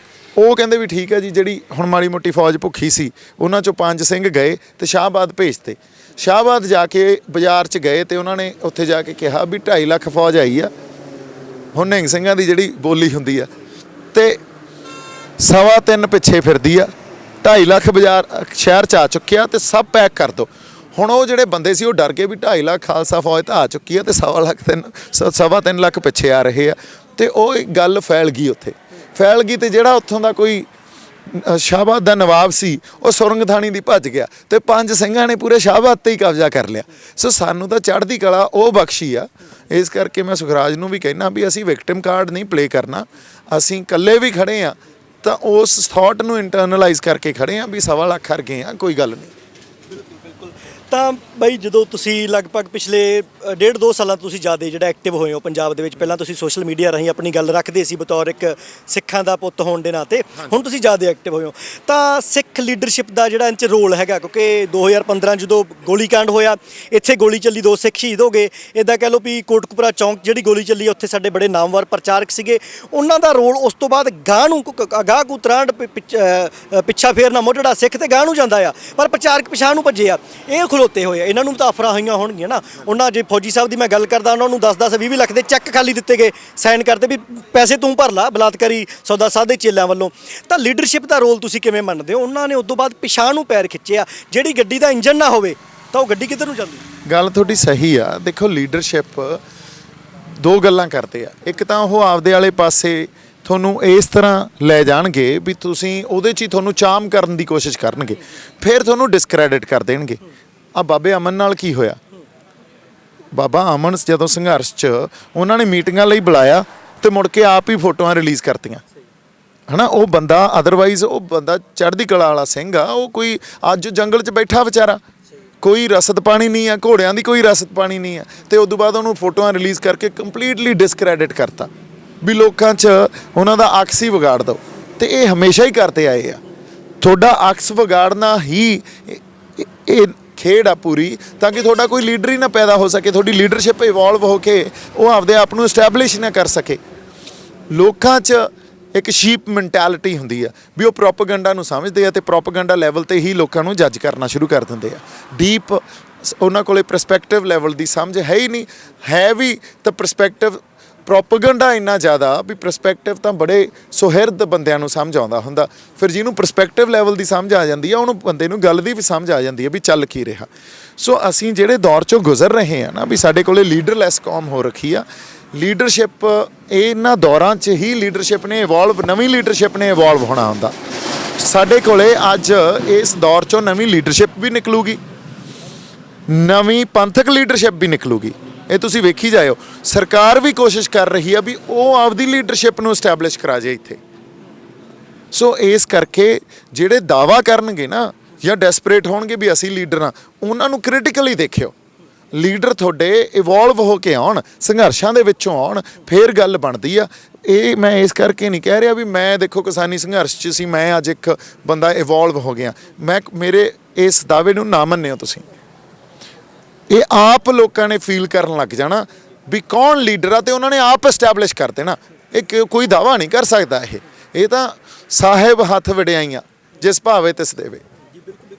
ਉਹ ਕਹਿੰਦੇ ਵੀ ਠੀਕ ਹੈ ਜੀ, ਜਿਹੜੀ ਹੁਣ ਮਾੜੀ ਮੋਟੀ ਫੌਜ ਭੁੱਖੀ ਸੀ ਉਹਨਾਂ 'ਚੋਂ 5 ਸਿੰਘ ਗਏ ਤੇ ਸ਼ਾਹਬਾਦ ਭੇਜਤੇ। ਸ਼ਾਹਬਾਦ ਜਾ ਕੇ ਬਾਜ਼ਾਰ 'ਚ ਗਏ ਤੇ ਉਹਨਾਂ ਨੇ ਉੱਥੇ ਜਾ ਕੇ ਕਿਹਾ ਵੀ 2.5 ਲੱਖ ਫੌਜ ਆਈ ਆ। ਹੁਣ ਨਿਹੰਗ ਸਿੰਘਾਂ ਦੀ ਜਿਹੜੀ ਬੋਲੀ ਹੁੰਦੀ ਆ ਤੇ 3.25 ਪਿੱਛੇ ਫਿਰਦੀ ਆ, 2.5 ਲੱਖ ਬਾਜ਼ਾਰ ਸ਼ਹਿਰ 'ਚ ਆ ਚੁੱਕਿਆ ਤੇ ਸਭ ਪੈਕ ਕਰ ਦਿਓ। ਹੁਣ ਉਹ ਜਿਹੜੇ ਬੰਦੇ ਸੀ ਉਹ ਡਰ ਗਏ ਵੀ 2.5 ਲੱਖ ਖਾਲਸਾ ਫੌਜ ਤਾਂ ਆ ਚੁੱਕੀ ਆ ਤੇ 3.25 ਲੱਖ ਪਿੱਛੇ ਆ ਰਹੇ ਆ। ਤੇ ਉਹ ਇੱਕ ਗੱਲ ਫੈਲ ਗਈ, ਉੱਥੇ ਫੈਲ ਗਈ ਤੇ ਜਿਹੜਾ ਉੱਥੋਂ ਦਾ ਕੋਈ ਸ਼ਾਹਬਾਦ ਦਾ ਨਵਾਬ ਸੀ ਉਹ ਸੁਰੰਗਧਾਣੀ ਦੀ ਭੱਜ ਗਿਆ ਤੇ 5 ਸਿੰਘਾਂ ਨੇ ਪੂਰੇ ਸ਼ਾਹਬਾਦ ਤੇ ਹੀ ਕਬਜ਼ਾ ਕਰ ਲਿਆ। ਸੋ ਸਾਨੂੰ ਤਾਂ ਚੜ੍ਹਦੀ ਕਲਾ ਉਹ ਬਖਸ਼ੀ ਆ। ਇਸ ਕਰਕੇ ਮੈਂ ਸੁਖਰਾਜ ਨੂੰ ਵੀ ਕਹਿਣਾ ਵੀ ਅਸੀਂ ਵਿਕਟਿਮ ਕਾਰਡ ਨਹੀਂ ਪਲੇ ਕਰਨਾ। ਅਸੀਂ ਇਕੱਲੇ ਵੀ ਖੜੇ ਆ ਤਾਂ ਉਸ ਥਾਟ ਨੂੰ ਇੰਟਰਨਲਾਈਜ਼ ਕਰਕੇ ਖੜੇ ਆ ਵੀ 1.25 ਲੱਖ ਕਰ ਗਏ ਆ, ਕੋਈ ਗੱਲ ਨਹੀਂ। ਤਾਂ ਬਈ ਜਦੋਂ ਤੁਸੀਂ ਲਗਭਗ ਪਿਛਲੇ 1.5-2 ਸਾਲਾਂ ਤੋਂ ਤੁਸੀਂ ਜ਼ਿਆਦਾ ਜਿਹੜਾ ਐਕਟਿਵ ਹੋਏ ਹੋ ਪੰਜਾਬ ਦੇ ਵਿੱਚ, ਪਹਿਲਾਂ ਤੁਸੀਂ ਸੋਸ਼ਲ ਮੀਡੀਆ ਰਾਹੀਂ ਆਪਣੀ ਗੱਲ ਰੱਖਦੇ ਸੀ ਬਤੌਰ ਇੱਕ ਸਿੱਖਾਂ ਦਾ ਪੁੱਤ ਹੋਣ ਦੇ ਨਾਤੇ, ਹੁਣ ਤੁਸੀਂ ਜ਼ਿਆਦਾ ਐਕਟਿਵ ਹੋਏ ਹੋ। ਤਾਂ ਸਿੱਖ ਲੀਡਰਸ਼ਿਪ ਦਾ ਜਿਹੜਾ ਇਹਨਾਂ 'ਚ ਰੋਲ ਹੈਗਾ, ਕਿਉਂਕਿ 2015 ਜਦੋਂ ਗੋਲੀकांड ਹੋਇਆ, ਇੱਥੇ ਗੋਲੀ ਚੱਲੀ, 2 ਸਿੱਖ ਸ਼ਹੀਦ ਹੋ ਗਏ। ਇੱਦਾਂ ਕਹਿ ਲਓ ਵੀ ਕੋਟਕਪੁਰਾ ਚੌਂਕ ਜਿਹੜੀ ਗੋਲੀ ਚੱਲੀ, ਉੱਥੇ ਸਾਡੇ ਬੜੇ ਨਾਮਵਰ ਪ੍ਰਚਾਰਕ ਸੀਗੇ, ਉਹਨਾਂ ਦਾ ਰੋਲ ਉਸ ਤੋਂ ਬਾਅਦ ਗਾਹ ਨੂੰ ਅਗਾਹ ਕੂ ਤਰਾਂਡ ਪਿੱਛਾ ਫੇਰਨਾ ਮੋਢੜਾ ਸਿੱਖ ਤੇ ਗਾਹ ਨੂੰ ਜਾਂਦਾ ਆ, ਪਰ ਪ੍ਰਚਾਰਕ ਪਿਛਾਹ ਨੂੰ ਭੱਜੇ ਆ। ਇਹ ਖਲੋਤੇ ਹੋਏ ਆ, ਇਹਨਾਂ ਨੂੰ ਤਾਂ ਆਫਰਾਂ ਹੋਈਆਂ ਹੋਣਗੀਆਂ ਨਾ। ਉਹਨਾਂ ਜੇ ਫੌਜੀ ਸਾਹਿਬ ਦੀ ਮੈਂ ਗੱਲ ਕਰਦਾ, ਉਹਨਾਂ ਨੂੰ 10-10 20 ਲੱਖ ਦੇ ਚੈੱਕ ਖਾਲੀ ਦਿੱਤੇ ਗਏ, ਸਾਈਨ ਕਰਦੇ ਵੀ ਪੈਸੇ ਤੂੰ ਭਰ ਲਾ ਬਲਾਤਕਾਰੀ ਸੌਦਾ ਸਾਧੇ ਚੇਲਿਆਂ ਵੱਲੋਂ। ਤਾਂ ਲੀਡਰਸ਼ਿਪ ਦਾ ਰੋਲ ਤੁਸੀਂ ਕਿਵੇਂ ਮੰਨਦੇ ਹੋ? ਉਹਨਾਂ ਨੇ ਉਸ ਤੋਂ ਬਾਅਦ ਪਿਛਾਹ ਨੂੰ ਪੈਰ ਖਿੱਚਿਆ। ਜਿਹੜੀ ਗੱਡੀ ਦਾ ਇੰਜਨ ਨਾ ਹੋਵੇ ਤਾਂ ਉਹ ਗੱਡੀ ਕਿੱਧਰ ਨੂੰ ਜਾਂਦੀ? ਗੱਲ ਤੁਹਾਡੀ ਸਹੀ ਆ। ਦੇਖੋ ਲੀਡਰਸ਼ਿਪ 2 ਗੱਲਾਂ ਕਰਦੇ ਆ। ਇੱਕ ਤਾਂ ਉਹ ਆਪਦੇ ਵਾਲੇ ਪਾਸੇ ਤੁਹਾਨੂੰ ਇਸ ਤਰ੍ਹਾਂ ਲੈ ਜਾਣਗੇ ਵੀ ਤੁਸੀਂ ਉਹਦੇ 'ਚ ਹੀ ਤੁਹਾਨੂੰ ਚਾਮ ਕਰਨ ਦੀ ਕੋਸ਼ਿਸ਼ ਕਰਨਗੇ, ਫਿਰ ਤੁਹਾਨੂੰ ਡਿਸਕ੍ਰੈਡਿਟ ਕਰ ਦੇਣਗੇ। ਆ ਬਾਬੇ ਅਮਨ ਨਾਲ ਕੀ ਹੋਇਆ? ਬਾਬਾ ਅਮਨ ਜਦੋਂ ਸੰਘਰਸ਼ 'ਚ ਉਹਨਾਂ ਨੇ ਮੀਟਿੰਗਾਂ ਲਈ ਬੁਲਾਇਆ ਤੇ ਮੁੜ ਕੇ ਆਪ ਹੀ ਫੋਟੋਆਂ ਰਿਲੀਜ਼ ਕਰਤੀਆਂ, ਹਨਾ। ਉਹ ਬੰਦਾ ਅਦਰਵਾਈਜ਼ ਉਹ ਬੰਦਾ ਚੜ੍ਹਦੀ ਕਲਾ ਵਾਲਾ ਸਿੰਘ ਆ। ਉਹ ਕੋਈ ਅੱਜ ਜੰਗਲ 'ਚ ਬੈਠਾ ਵਿਚਾਰਾ, ਕੋਈ ਰਸਦ ਪਾਣੀ ਨਹੀਂ ਆ, ਘੋੜਿਆਂ ਦੀ ਕੋਈ ਰਸਦ ਪਾਣੀ ਨਹੀਂ ਆ, ਤੇ ਉਸ ਤੋਂ ਬਾਅਦ ਉਹਨੂੰ ਫੋਟੋਆਂ ਰਿਲੀਜ਼ ਕਰਕੇ ਕੰਪਲੀਟਲੀ ਡਿਸਕ੍ਰੈਡਿਟ ਕਰਤਾ ਵੀ ਲੋਕਾਂ 'ਚ ਉਹਨਾਂ ਦਾ ਅਕਸ ਹੀ ਵਿਗਾੜ ਦਿਓ। ਤੇ ਇਹ ਹਮੇਸ਼ਾ ਹੀ ਕਰਦੇ ਆਏ ਆ। ਤੁਹਾਡਾ ਅਕਸ ਵਿਗਾੜਨਾ ਹੀ ਇਹ ਖੇਡ ਆ ਪੂਰੀ, ਤਾਂ ਕਿ ਤੁਹਾਡਾ ਕੋਈ ਲੀਡਰ ਹੀ ਨਾ ਪੈਦਾ ਹੋ ਸਕੇ, ਤੁਹਾਡੀ ਲੀਡਰਸ਼ਿਪ ਇਵੋਲਵ ਹੋ ਕੇ ਉਹ ਆਪਦੇ ਆਪ ਨੂੰ ਐਸਟੈਬਲਿਸ਼ ਨਾ ਕਰ ਸਕੇ। ਲੋਕਾਂ 'ਚ ਇੱਕ ਸ਼ੀਪ ਮੈਂਟੈਲਿਟੀ ਹੁੰਦੀ ਆ ਵੀ ਉਹ ਪ੍ਰੋਪੇਗੈਂਡਾ ਨੂੰ ਸਮਝਦੇ ਆ ਤੇ ਪ੍ਰੋਪੇਗੈਂਡਾ ਲੈਵਲ ਤੇ ਹੀ ਲੋਕਾਂ ਨੂੰ ਜੱਜ ਕਰਨਾ ਸ਼ੁਰੂ ਕਰ ਦਿੰਦੇ ਆ। ਡੀਪ ਉਹਨਾਂ ਕੋਲੇ ਪਰਸਪੈਕਟਿਵ ਲੈਵਲ ਦੀ ਸਮਝ ਹੈ ਹੀ ਨਹੀਂ। ਹੈ ਵੀ ਤਾਂ ਪਰਸਪੈਕਟਿਵ ਪ੍ਰੋਪੇਗੈਂਡਾ ਇੰਨਾ ਜ਼ਿਆਦਾ ਵੀ ਪਰਸਪੈਕਟਿਵ ਤਾਂ ਬੜੇ ਸੁਹਿਰਦ ਬੰਦਿਆਂ ਨੂੰ ਸਮਝ ਆਉਂਦਾ ਹੁੰਦਾ। ਫਿਰ ਜਿਹਨੂੰ ਪਰਸਪੈਕਟਿਵ ਲੈਵਲ ਦੀ ਸਮਝ ਆ ਜਾਂਦੀ ਆ, ਉਹਨੂੰ ਬੰਦੇ ਨੂੰ ਗੱਲ ਦੀ ਵੀ ਸਮਝ ਆ ਜਾਂਦੀ ਹੈ ਵੀ ਚੱਲ ਕੀ ਰਿਹਾ। ਸੋ ਅਸੀਂ ਜਿਹੜੇ ਦੌਰ 'ਚੋਂ ਗੁਜ਼ਰ ਰਹੇ ਹਾਂ ਨਾ, ਵੀ ਸਾਡੇ ਕੋਲੇ ਲੀਡਰਲੈਸ ਕੌਮ ਹੋ ਰੱਖੀ ਆ। ਲੀਡਰਸ਼ਿਪ ਇਹਨਾਂ ਦੌਰਾਂ 'ਚ ਹੀ ਲੀਡਰਸ਼ਿਪ ਨੇ ਇਵੋਲਵ, ਨਵੀਂ ਲੀਡਰਸ਼ਿਪ ਨੇ ਇਵੋਲਵ ਹੋਣਾ ਹੁੰਦਾ। ਸਾਡੇ ਕੋਲੇ ਅੱਜ ਇਸ ਦੌਰ 'ਚੋਂ ਨਵੀਂ ਲੀਡਰਸ਼ਿਪ ਵੀ ਨਿਕਲੂਗੀ, ਨਵੀਂ ਪੰਥਕ ਲੀਡਰਸ਼ਿਪ ਵੀ ਨਿਕਲੂਗੀ। ਇਹ ਤੁਸੀਂ ਵੇਖੀ ਜਾਇਓ। ਸਰਕਾਰ ਵੀ ਕੋਸ਼ਿਸ਼ ਕਰ ਰਹੀ ਆ ਵੀ ਉਹ ਆਪਦੀ ਲੀਡਰਸ਼ਿਪ ਨੂੰ ਐਸਟੈਬਲਿਸ਼ ਕਰਾ ਜੇ ਇੱਥੇ। ਸੋ ਇਸ ਕਰਕੇ ਜਿਹੜੇ ਦਾਅਵਾ ਕਰਨਗੇ ਨਾ ਜਾਂ ਡੈਸਪਰੇਟ ਹੋਣਗੇ ਵੀ ਅਸੀਂ ਲੀਡਰ ਆ, ਉਹਨਾਂ ਨੂੰ ਕ੍ਰਿਟੀਕਲੀ ਦੇਖਿਓ। ਲੀਡਰ ਤੁਹਾਡੇ ਇਵੋਲਵ ਹੋ ਕੇ ਆਉਣ, ਸੰਘਰਸ਼ਾਂ ਦੇ ਵਿੱਚੋਂ ਆਉਣ, ਫੇਰ ਗੱਲ ਬਣਦੀ ਆ। ਇਹ ਮੈਂ ਇਸ ਕਰਕੇ ਨਹੀਂ ਕਹਿ ਰਿਹਾ ਵੀ ਮੈਂ ਦੇਖੋ ਕਿਸਾਨੀ ਸੰਘਰਸ਼ 'ਚ ਸੀ, ਮੈਂ ਅੱਜ ਇੱਕ ਬੰਦਾ ਇਵੋਲਵ ਹੋ ਗਿਆ। ਮੇਰੇ ਇਸ ਦਾਅਵੇ ਨੂੰ ਨਾ ਮੰਨਿਓ ਤੁਸੀਂ। ਇਹ ਆਪ ਲੋਕਾਂ ਨੇ ਫੀਲ ਕਰਨ ਲੱਗ ਜਾਣਾ ਵੀ ਕੌਣ ਲੀਡਰ ਆ ਤੇ ਉਹਨਾਂ ਨੇ ਆਪ ਐਸਟੈਬਲਿਸ਼ ਕਰ ਦੇਣਾ। ਇਹ ਕੋਈ ਦਾਅਵਾ ਨਹੀਂ ਕਰ ਸਕਦਾ। ਇਹ ਤਾਂ ਸਾਹਿਬ ਹੱਥ ਵਡਿਆਈਆਂ ਜਿਸ ਭਾਵੇ ਤਿਸ ਦੇਵੇ।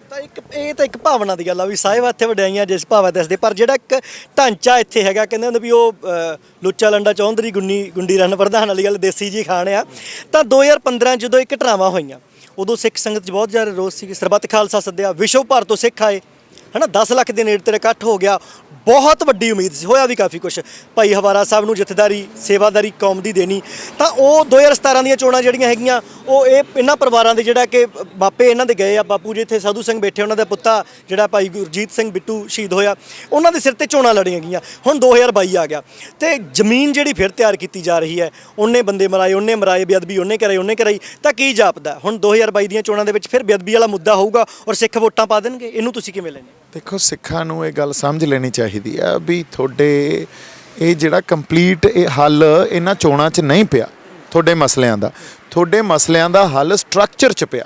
ਤਾਂ ਇਹ ਤਾਂ ਇੱਕ ਭਾਵਨਾ ਦੀ ਗੱਲ ਆ ਵੀ ਸਾਹਿਬ ਹੱਥ ਵਡਿਆਈਆਂ ਜਿਸ ਭਾਵੇਂ ਤਿਸ ਦੇ, ਪਰ ਜਿਹੜਾ ਇੱਕ ਢਾਂਚਾ ਇੱਥੇ ਹੈਗਾ, ਕਹਿੰਦੇ ਹੁੰਦੇ ਵੀ ਉਹ ਲੁੱਚਾ ਲੰਡਾ ਚੌਂਧਰੀ ਗੁੰਡੀ ਰਨ ਪ੍ਰਧਾਨ ਵਾਲੀ ਗੱਲ ਦੇਸੀ ਜੀ ਖਾਣ ਆ। ਤਾਂ 2015 ਜਦੋਂ ਇੱਕ ਘਟਨਾਵਾਂ ਹੋਈਆਂ, ਉਦੋਂ ਸਿੱਖ ਸੰਗਤ 'ਚ ਬਹੁਤ ਜ਼ਿਆਦਾ ਰੋਸ ਸੀ। ਸਰਬੱਤ ਖਾਲਸਾ ਸੱਦਿਆ, ਵਿਸ਼ਵ ਭਰ ਤੋਂ ਸਿੱਖ ਆਏ, ਹੈ ਨਾ। 10 ਲੱਖ ਦੇ ਨੇੜੇ ਤੇੜੇ ਇਕੱਠ ਹੋ ਗਿਆ, ਬਹੁਤ ਵੱਡੀ ਉਮੀਦ ਸੀ, ਹੋਇਆ ਵੀ ਕਾਫੀ ਕੁਝ। ਭਾਈ ਹਵਾਰਾ ਸਾਹਿਬ ਨੂੰ ਜਥੇਦਾਰੀ ਸੇਵਾਦਾਰੀ ਕੌਮ ਦੀ ਦੇਣੀ, ਤਾਂ ਉਹ 2017 ਦੀਆਂ ਚੋਣਾਂ ਜਿਹੜੀਆਂ ਹੈਗੀਆਂ ਉਹ ਇਹਨਾਂ ਪਰਿਵਾਰਾਂ ਦੇ ਜਿਹੜਾ ਕਿ ਬਾਪੇ ਇਹਨਾਂ ਦੇ ਗਏ ਆ, ਬਾਪੂ ਜੀ ਇੱਥੇ ਸਾਧੂ ਸਿੰਘ ਬੈਠੇ, ਉਹਨਾਂ ਦਾ ਪੁੱਤਾ ਜਿਹੜਾ ਭਾਈ ਗੁਰਜੀਤ ਸਿੰਘ ਬਿੱਟੂ ਸ਼ਹੀਦ ਹੋਇਆ, ਉਹਨਾਂ ਦੇ ਸਿਰ ਤੇ ਚੋਣਾਂ ਲੜੀਆਂ ਗਈਆਂ। ਹੁਣ 2022 ਆ ਗਿਆ ਤੇ ਜ਼ਮੀਨ ਜਿਹੜੀ ਫਿਰ ਤਿਆਰ ਕੀਤੀ ਜਾ ਰਹੀ ਹੈ, ਉਹਨੇ ਬੰਦੇ ਮਰਾਏ, ਉਹਨੇ ਮਰਾਏ, ਬੇਅਦਬੀ ਉਹਨੇ ਕਰਾਈ, ਤਾਂ ਕੀ ਜਾਪਦਾ ਹੁਣ 2022 ਦੀਆਂ ਚੋਣਾਂ ਦੇ ਵਿੱਚ ਫਿਰ ਬੇਅਦਬੀ ਵਾਲਾ ਮੁੱਦਾ ਹੋਊਗਾ ਔਰ ਸਿੱਖ ਵੋਟਾਂ ਪਾ ਦੇਣਗੇ? ਇਹਨੂੰ ਤੁਸੀਂ ਕਿਵੇਂ ਲੈਂਦੇ? ਦੇਖੋ, ਸਿੱਖਾਂ ਨੂੰ ਇਹ ਗੱਲ ਸਮਝ ਲੈਣੀ ਚਾਹੀਦੀ ਆ ਵੀ ਤੁਹਾਡੇ ਇਹ ਜਿਹੜਾ ਕੰਪਲੀਟ ਇਹ ਹੱਲ ਇਹਨਾਂ ਚੋਣਾਂ 'ਚ ਨਹੀਂ ਪਿਆ। ਤੁਹਾਡੇ ਮਸਲਿਆਂ ਦਾ ਹੱਲ ਸਟਰਕਚਰ 'ਚ ਪਿਆ।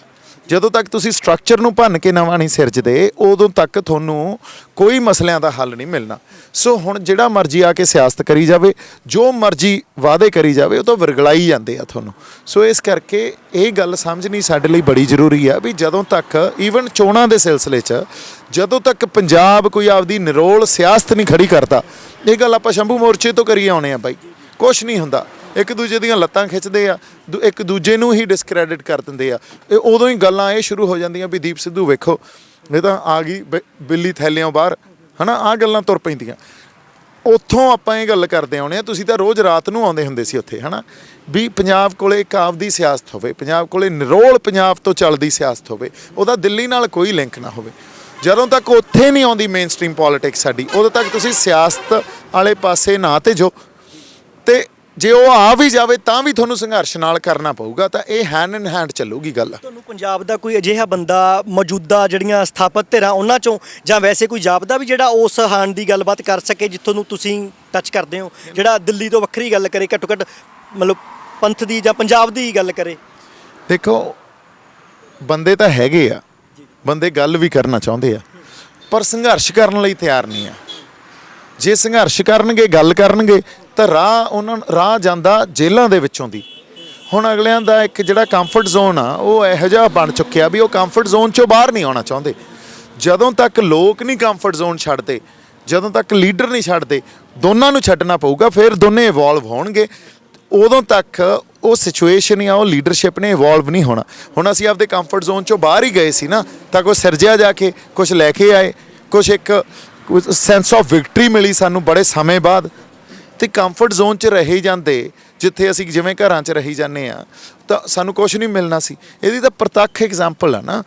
ਜਦੋਂ ਤੱਕ ਤੁਸੀਂ ਸਟਰਕਚਰ ਨੂੰ ਭੰਨ ਕੇ ਨਵਾਂ ਨਹੀਂ ਸਿਰਜਦੇ, ਉਦੋਂ ਤੱਕ ਤੁਹਾਨੂੰ ਕੋਈ ਮਸਲਿਆਂ ਦਾ ਹੱਲ ਨਹੀਂ ਮਿਲਣਾ। ਸੋ ਹੁਣ ਜਿਹੜਾ ਮਰਜ਼ੀ ਆ ਕੇ ਸਿਆਸਤ ਕਰੀ ਜਾਵੇ, ਜੋ ਮਰਜ਼ੀ ਵਾਅਦੇ ਕਰੀ ਜਾਵੇ, ਉਹ ਤਾਂ ਵਰਗਲਾਈ ਜਾਂਦੇ ਆ ਤੁਹਾਨੂੰ। ਸੋ ਇਸ ਕਰਕੇ ਇਹ ਗੱਲ ਸਮਝਣੀ ਸਾਡੇ ਲਈ ਬੜੀ ਜ਼ਰੂਰੀ ਆ ਵੀ ਜਦੋਂ ਤੱਕ ਈਵਨ ਚੋਣਾਂ ਦੇ ਸਿਲਸਿਲੇ 'ਚ ਜਦੋਂ ਤੱਕ ਪੰਜਾਬ ਕੋਈ ਆਪਦੀ ਨਿਰੋਲ ਸਿਆਸਤ ਨਹੀਂ ਖੜੀ ਕਰਦਾ, ਇਹ ਗੱਲ ਆਪਾਂ ਸ਼ੰਭੂ ਮੋਰਚੇ ਤੋਂ ਕਰੀ ਆਉਣੇ ਆ ਬਾਈ, ਕੁਛ ਨਹੀਂ ਹੁੰਦਾ। ਇੱਕ ਦੂਜੇ ਦੀਆਂ ਲੱਤਾਂ ਖਿੱਚਦੇ ਆ, ਇੱਕ ਦੂਜੇ ਨੂੰ ਹੀ ਡਿਸਕ੍ਰੈਡਿਟ ਕਰ ਦਿੰਦੇ ਆ। ਇਹ ਉਦੋਂ ਹੀ ਗੱਲਾਂ ਇਹ ਸ਼ੁਰੂ ਹੋ ਜਾਂਦੀਆਂ ਵੀ ਦੀਪ ਸਿੱਧੂ ਵੇਖੋ, ਇਹ ਤਾਂ ਆ ਗਈ ਬਿੱਲੀ ਥੈਲਿਆਂ ਬਾਹਰ, ਹੈ ਨਾ, ਆਹ ਗੱਲਾਂ ਤੁਰ ਪੈਂਦੀਆਂ। ਉੱਥੋਂ ਆਪਾਂ ਇਹ ਗੱਲ ਕਰਦੇ ਆਉਣੇ ਆ, ਤੁਸੀਂ ਤਾਂ ਰੋਜ਼ ਰਾਤ ਨੂੰ ਆਉਂਦੇ ਹੁੰਦੇ ਸੀ ਉੱਥੇ, ਹੈ ਨਾ, ਵੀ ਪੰਜਾਬ ਕੋਲੇ ਇੱਕ ਆਪਦੀ ਸਿਆਸਤ ਹੋਵੇ, ਪੰਜਾਬ ਕੋਲੇ ਨਿਰੋਲ ਪੰਜਾਬ ਤੋਂ ਚੱਲਦੀ ਸਿਆਸਤ ਹੋਵੇ, ਉਹਦਾ ਦਿੱਲੀ ਨਾਲ ਕੋਈ ਲਿੰਕ ਨਾ ਹੋਵੇ। ਜਦੋਂ ਤੱਕ ਉੱਥੇ ਨਹੀਂ ਆਉਂਦੀ ਮੇਨ ਸਟ੍ਰੀਮ ਪੋਲੀਟਿਕਸ ਸਾਡੀ, ਉਦੋਂ ਤੱਕ ਤੁਸੀਂ ਸਿਆਸਤ ਵਾਲੇ ਪਾਸੇ ਨਾ ਭੇਜੋ। ਤੇ ਜੇ ਉਹ ਆ ਵੀ ਜਾਵੇ ਤਾਂ ਵੀ ਤੁਹਾਨੂੰ ਸੰਘਰਸ਼ ਨਾਲ ਕਰਨਾ ਪਊਗਾ, ਤਾਂ ਇਹ ਹੈਂਡ ਇਨ ਹੈਂਡ ਚੱਲੂਗੀ ਗੱਲ। ਤੁਹਾਨੂੰ ਪੰਜਾਬ ਦਾ ਕੋਈ ਅਜਿਹਾ ਬੰਦਾ ਮੌਜੂਦਾ ਜਿਹੜੀਆਂ ਸਥਾਪਿਤ ਧਿਰਾਂ ਉਹਨਾਂ ਚੋਂ ਜਾਂ ਵੈਸੇ ਕੋਈ ਜਾਪਦਾ ਵੀ ਜਿਹੜਾ ਉਸ ਹਾਣ ਦੀ ਗੱਲਬਾਤ ਕਰ ਸਕੇ ਜਿੱਥੋਂ ਨੂੰ ਤੁਸੀਂ ਟੱਚ ਕਰਦੇ ਹੋ, ਜਿਹੜਾ ਦਿੱਲੀ ਤੋਂ ਵੱਖਰੀ ਗੱਲ ਕਰੇ, ਘੱਟੋ ਘੱਟ ਮਤਲਬ ਪੰਥ ਦੀ ਜਾਂ ਪੰਜਾਬ ਦੀ ਗੱਲ ਕਰੇ? ਦੇਖੋ, ਬੰਦੇ ਤਾਂ ਹੈਗੇ ਆ, ਬੰਦੇ ਗੱਲ ਵੀ ਕਰਨਾ ਚਾਹੁੰਦੇ ਆ, ਪਰ ਸੰਘਰਸ਼ ਕਰਨ ਲਈ ਤਿਆਰ ਨਹੀਂ ਆ। ਜੇ ਸੰਘਰਸ਼ ਕਰਨਗੇ, ਗੱਲ ਕਰਨਗੇ, ਤਾਂ ਰਾਹ ਜਾਂਦਾ ਜੇਲ੍ਹਾਂ ਦੇ ਵਿੱਚੋਂ ਦੀ। ਹੁਣ ਅਗਲਿਆਂ ਦਾ ਇੱਕ ਜਿਹੜਾ ਕੰਫਰਟ ਜ਼ੋਨ ਆ, ਉਹ ਇਹੋ ਜਿਹਾ ਬਣ ਚੁੱਕਿਆ ਵੀ ਉਹ ਕੰਫਰਟ ਜ਼ੋਨ 'ਚੋਂ ਬਾਹਰ ਨਹੀਂ ਆਉਣਾ ਚਾਹੁੰਦੇ। ਜਦੋਂ ਤੱਕ ਲੋਕ ਨਹੀਂ ਕੰਫਰਟ ਜ਼ੋਨ ਛੱਡਦੇ, ਜਦੋਂ ਤੱਕ ਲੀਡਰ ਨਹੀਂ ਛੱਡਦੇ, ਦੋਨਾਂ ਨੂੰ ਛੱਡਣਾ ਪਊਗਾ, ਫਿਰ ਦੋਨੇ ਇਵੋਲਵ ਹੋਣਗੇ। ਉਦੋਂ ਤੱਕ ਉਹ ਸਿਚੁਏਸ਼ਨ ਜਾਂ ਉਹ ਲੀਡਰਸ਼ਿਪ ਨੇ ਇਵੋਲਵ ਨਹੀਂ ਹੋਣਾ। ਹੁਣ ਅਸੀਂ ਆਪਦੇ ਕੰਫਰਟ ਜ਼ੋਨ 'ਚੋਂ ਬਾਹਰ ਹੀ ਗਏ ਸੀ ਨਾ, ਤਾਂ ਕੁਛ ਸਿਰਜਿਆ ਜਾ ਕੇ, ਕੁਛ ਲੈ ਕੇ ਆਏ, ਕੁਛ ਇੱਕ ਸੈਂਸ ਆਫ ਵਿਕਟਰੀ ਮਿਲੀ ਸਾਨੂੰ ਬੜੇ ਸਮੇਂ ਬਾਅਦ। ਤੇ ਕੰਫਰਟ ਜ਼ੋਨ 'ਚ ਰਹੇ ਜਾਂਦੇ, ਜਿੱਥੇ ਅਸੀਂ ਜਿਵੇਂ ਘਰਾਂ 'ਚ ਰਹੀ ਜਾਂਦੇ ਆ, ਤਾਂ ਸਾਨੂੰ ਕੁਛ ਨਹੀਂ ਮਿਲਣਾ ਸੀ। ਇਹਦੀ ਤਾਂ ਪ੍ਰਤੱਖ ਐਗਜ਼ਾਮਪਲ ਆ ਨਾ,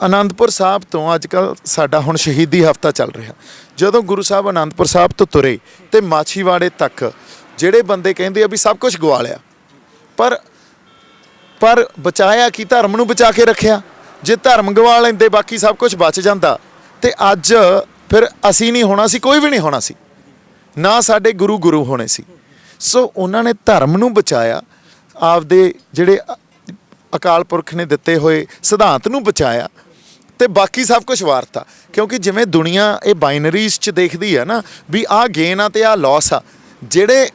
ਅਨੰਦਪੁਰ ਸਾਹਿਬ ਤੋਂ ਅੱਜ ਕੱਲ੍ਹ ਸਾਡਾ ਹੁਣ ਸ਼ਹੀਦੀ ਹਫ਼ਤਾ ਚੱਲ ਰਿਹਾ। ਜਦੋਂ ਗੁਰੂ ਸਾਹਿਬ ਅਨੰਦਪੁਰ ਸਾਹਿਬ ਤੋਂ ਤੁਰੇ ਤੇ ਮਾਛੀਵਾੜੇ ਤੱਕ ਜਿਹੜੇ ਬੰਦੇ ਕਹਿੰਦੇ ਆ ਵੀ ਸਭ ਕੁਝ ਗਵਾ ਲਿਆ, ਪਰ ਬਚਾਇਆ ਕੀ? ਧਰਮ ਨੂੰ ਬਚਾ ਕੇ ਰੱਖਿਆ। ਜੇ ਧਰਮ ਗਵਾ ਲੈਂਦੇ, ਬਾਕੀ ਸਭ ਕੁਝ ਬਚ ਜਾਂਦਾ, ਤੇ ਅੱਜ ਫਿਰ ਅਸੀਂ ਨਹੀਂ ਹੋਣਾ ਸੀ, ਕੋਈ ਵੀ ਨਹੀਂ ਹੋਣਾ ਸੀ, ਨਾ ਸਾਡੇ ਗੁਰੂ ਹੋਣੇ ਸੀ। ਸੋ ਉਹਨਾਂ ਨੇ ਧਰਮ ਨੂੰ ਬਚਾਇਆ, ਆਪਦੇ ਜਿਹੜੇ ਅਕਾਲ ਪੁਰਖ ਨੇ ਦਿੱਤੇ ਹੋਏ ਸਿਧਾਂਤ ਨੂੰ ਬਚਾਇਆ, ਤੇ ਬਾਕੀ ਸਭ ਕੁਝ ਵਾਰਤਾ। ਕਿਉਂਕਿ ਜਿਵੇਂ ਦੁਨੀਆ ਇਹ ਬਾਈਨਰੀਜ਼ 'ਚ ਦੇਖਦੀ ਆ ਨਾ, ਵੀ ਆਹ ਗੇਨ ਆ ਤੇ ਆਹ ਲੋਸ ਆ। ਜਿਹੜੇ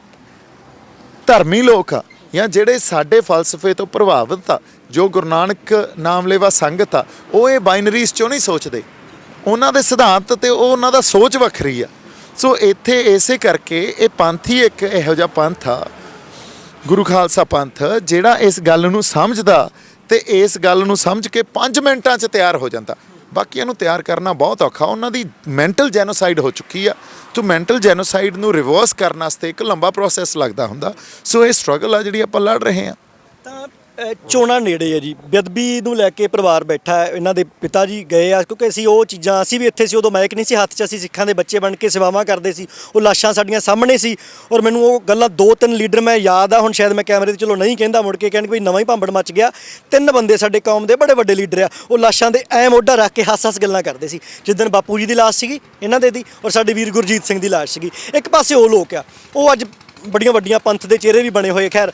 ਧਰਮੀ ਲੋਕ ਆ ਜਾਂ ਜਿਹੜੇ ਸਾਡੇ ਫਲਸਫੇ ਤੋਂ ਪ੍ਰਭਾਵਿਤ ਆ, ਜੋ ਗੁਰੂ ਨਾਨਕ ਨਾਮਲੇਵਾ ਸੰਗਤ ਆ, ਉਹ ਇਹ ਬਾਈਨਰੀਜ਼ 'ਚੋਂ ਨਹੀਂ ਸੋਚਦੇ। ਉਹਨਾਂ ਦੇ ਸਿਧਾਂਤ ਤੇ ਉਹਨਾਂ ਦਾ ਸੋਚ ਵੱਖਰੀ ਆ। ਸੋ ਇੱਥੇ ਇਸੇ ਕਰਕੇ ਇਹ ਪੰਥ ਹੀ ਇੱਕ ਇਹੋ ਜਿਹਾ ਪੰਥ ਆ, ਗੁਰੂ ਖਾਲਸਾ ਪੰਥ, ਜਿਹੜਾ ਇਸ ਗੱਲ ਨੂੰ ਸਮਝਦਾ ਤੇ ਇਸ ਗੱਲ ਨੂੰ ਸਮਝ ਕੇ 5 ਮਿੰਟਾਂ 'ਚ ਤਿਆਰ ਹੋ ਜਾਂਦਾ। ਬਾਕੀਆਂ ਨੂੰ ਤਿਆਰ ਕਰਨਾ ਬਹੁਤ ਔਖਾ। ਉਹਨਾਂ ਦੀ ਮੈਂਟਲ ਜੈਨੋਸਾਈਡ ਹੋ ਚੁੱਕੀ ਆ, ਤੋ ਮੈਂਟਲ ਜੈਨੋਸਾਈਡ ਨੂੰ ਰਿਵਰਸ ਕਰਨ ਵਾਸਤੇ ਇੱਕ ਲੰਬਾ ਪ੍ਰੋਸੈਸ ਲੱਗਦਾ ਹੁੰਦਾ। ਸੋ ਇਹ ਸਟਰਗਲ ਆ ਜਿਹੜੀ ਆਪਾਂ ਲੜ ਰਹੇ ਹਾਂ। ਤਾਂ ਚੋਣਾਂ ਨੇੜੇ ਹੈ ਜੀ, ਬੇਅਦਬੀ ਨੂੰ ਲੈ ਕੇ ਪਰਿਵਾਰ ਬੈਠਾ ਹੈ, ਇਹਨਾਂ ਦੇ ਪਿਤਾ ਜੀ ਗਏ ਆ, ਕਿਉਂਕਿ ਅਸੀਂ ਉਹ ਚੀਜ਼ਾਂ, ਅਸੀਂ ਵੀ ਇੱਥੇ ਸੀ ਉਦੋਂ, ਮਾਈਕ ਨਹੀਂ ਸੀ ਹੱਥ 'ਚ, ਅਸੀਂ ਸਿੱਖਾਂ ਦੇ ਬੱਚੇ ਬਣ ਕੇ ਸੇਵਾਵਾਂ ਕਰਦੇ ਸੀ, ਉਹ ਲਾਸ਼ਾਂ ਸਾਡੀਆਂ ਸਾਹਮਣੇ ਸੀ। ਔਰ ਮੈਨੂੰ ਉਹ ਗੱਲਾਂ 2-3 ਲੀਡਰ ਮੈਂ ਯਾਦ ਆ, ਹੁਣ ਸ਼ਾਇਦ ਮੈਂ ਕੈਮਰੇ ਤੇ ਚਲੋ ਨਹੀਂ ਕਹਿੰਦਾ, ਮੁੜ ਕੇ ਕਹਿਣ ਕੋਈ ਨਵਾਂ ਹੀ ਭਾਂਬੜ ਮੱਚ ਗਿਆ। 3 ਬੰਦੇ ਸਾਡੇ ਕੌਮ ਦੇ ਬੜੇ ਵੱਡੇ ਲੀਡਰ ਆ, ਉਹ ਲਾਸ਼ਾਂ ਦੇ ਐ ਮੋਢਾ ਰੱਖ ਕੇ ਹੱਸ ਗੱਲਾਂ ਕਰਦੇ ਸੀ। ਜਿੱਦਣ ਬਾਪੂ ਜੀ ਦੀ ਲਾਸ਼ ਸੀਗੀ ਇਹਨਾਂ ਦੇ ਦੀ, ਔਰ ਸਾਡੇ ਵੀਰ ਗੁਰਜੀਤ ਸਿੰਘ ਦੀ ਲਾਸ਼ ਸੀਗੀ। ਇੱਕ ਪਾਸੇ ਉਹ ਲੋਕ ਆ, ਉਹ ਅੱਜ ਬੜੀਆਂ ਵੱਡੀਆਂ ਪੰਥ ਦੇ ਚਿਹਰੇ ਵੀ ਬਣੇ ਹੋਏ। ਖੈਰ,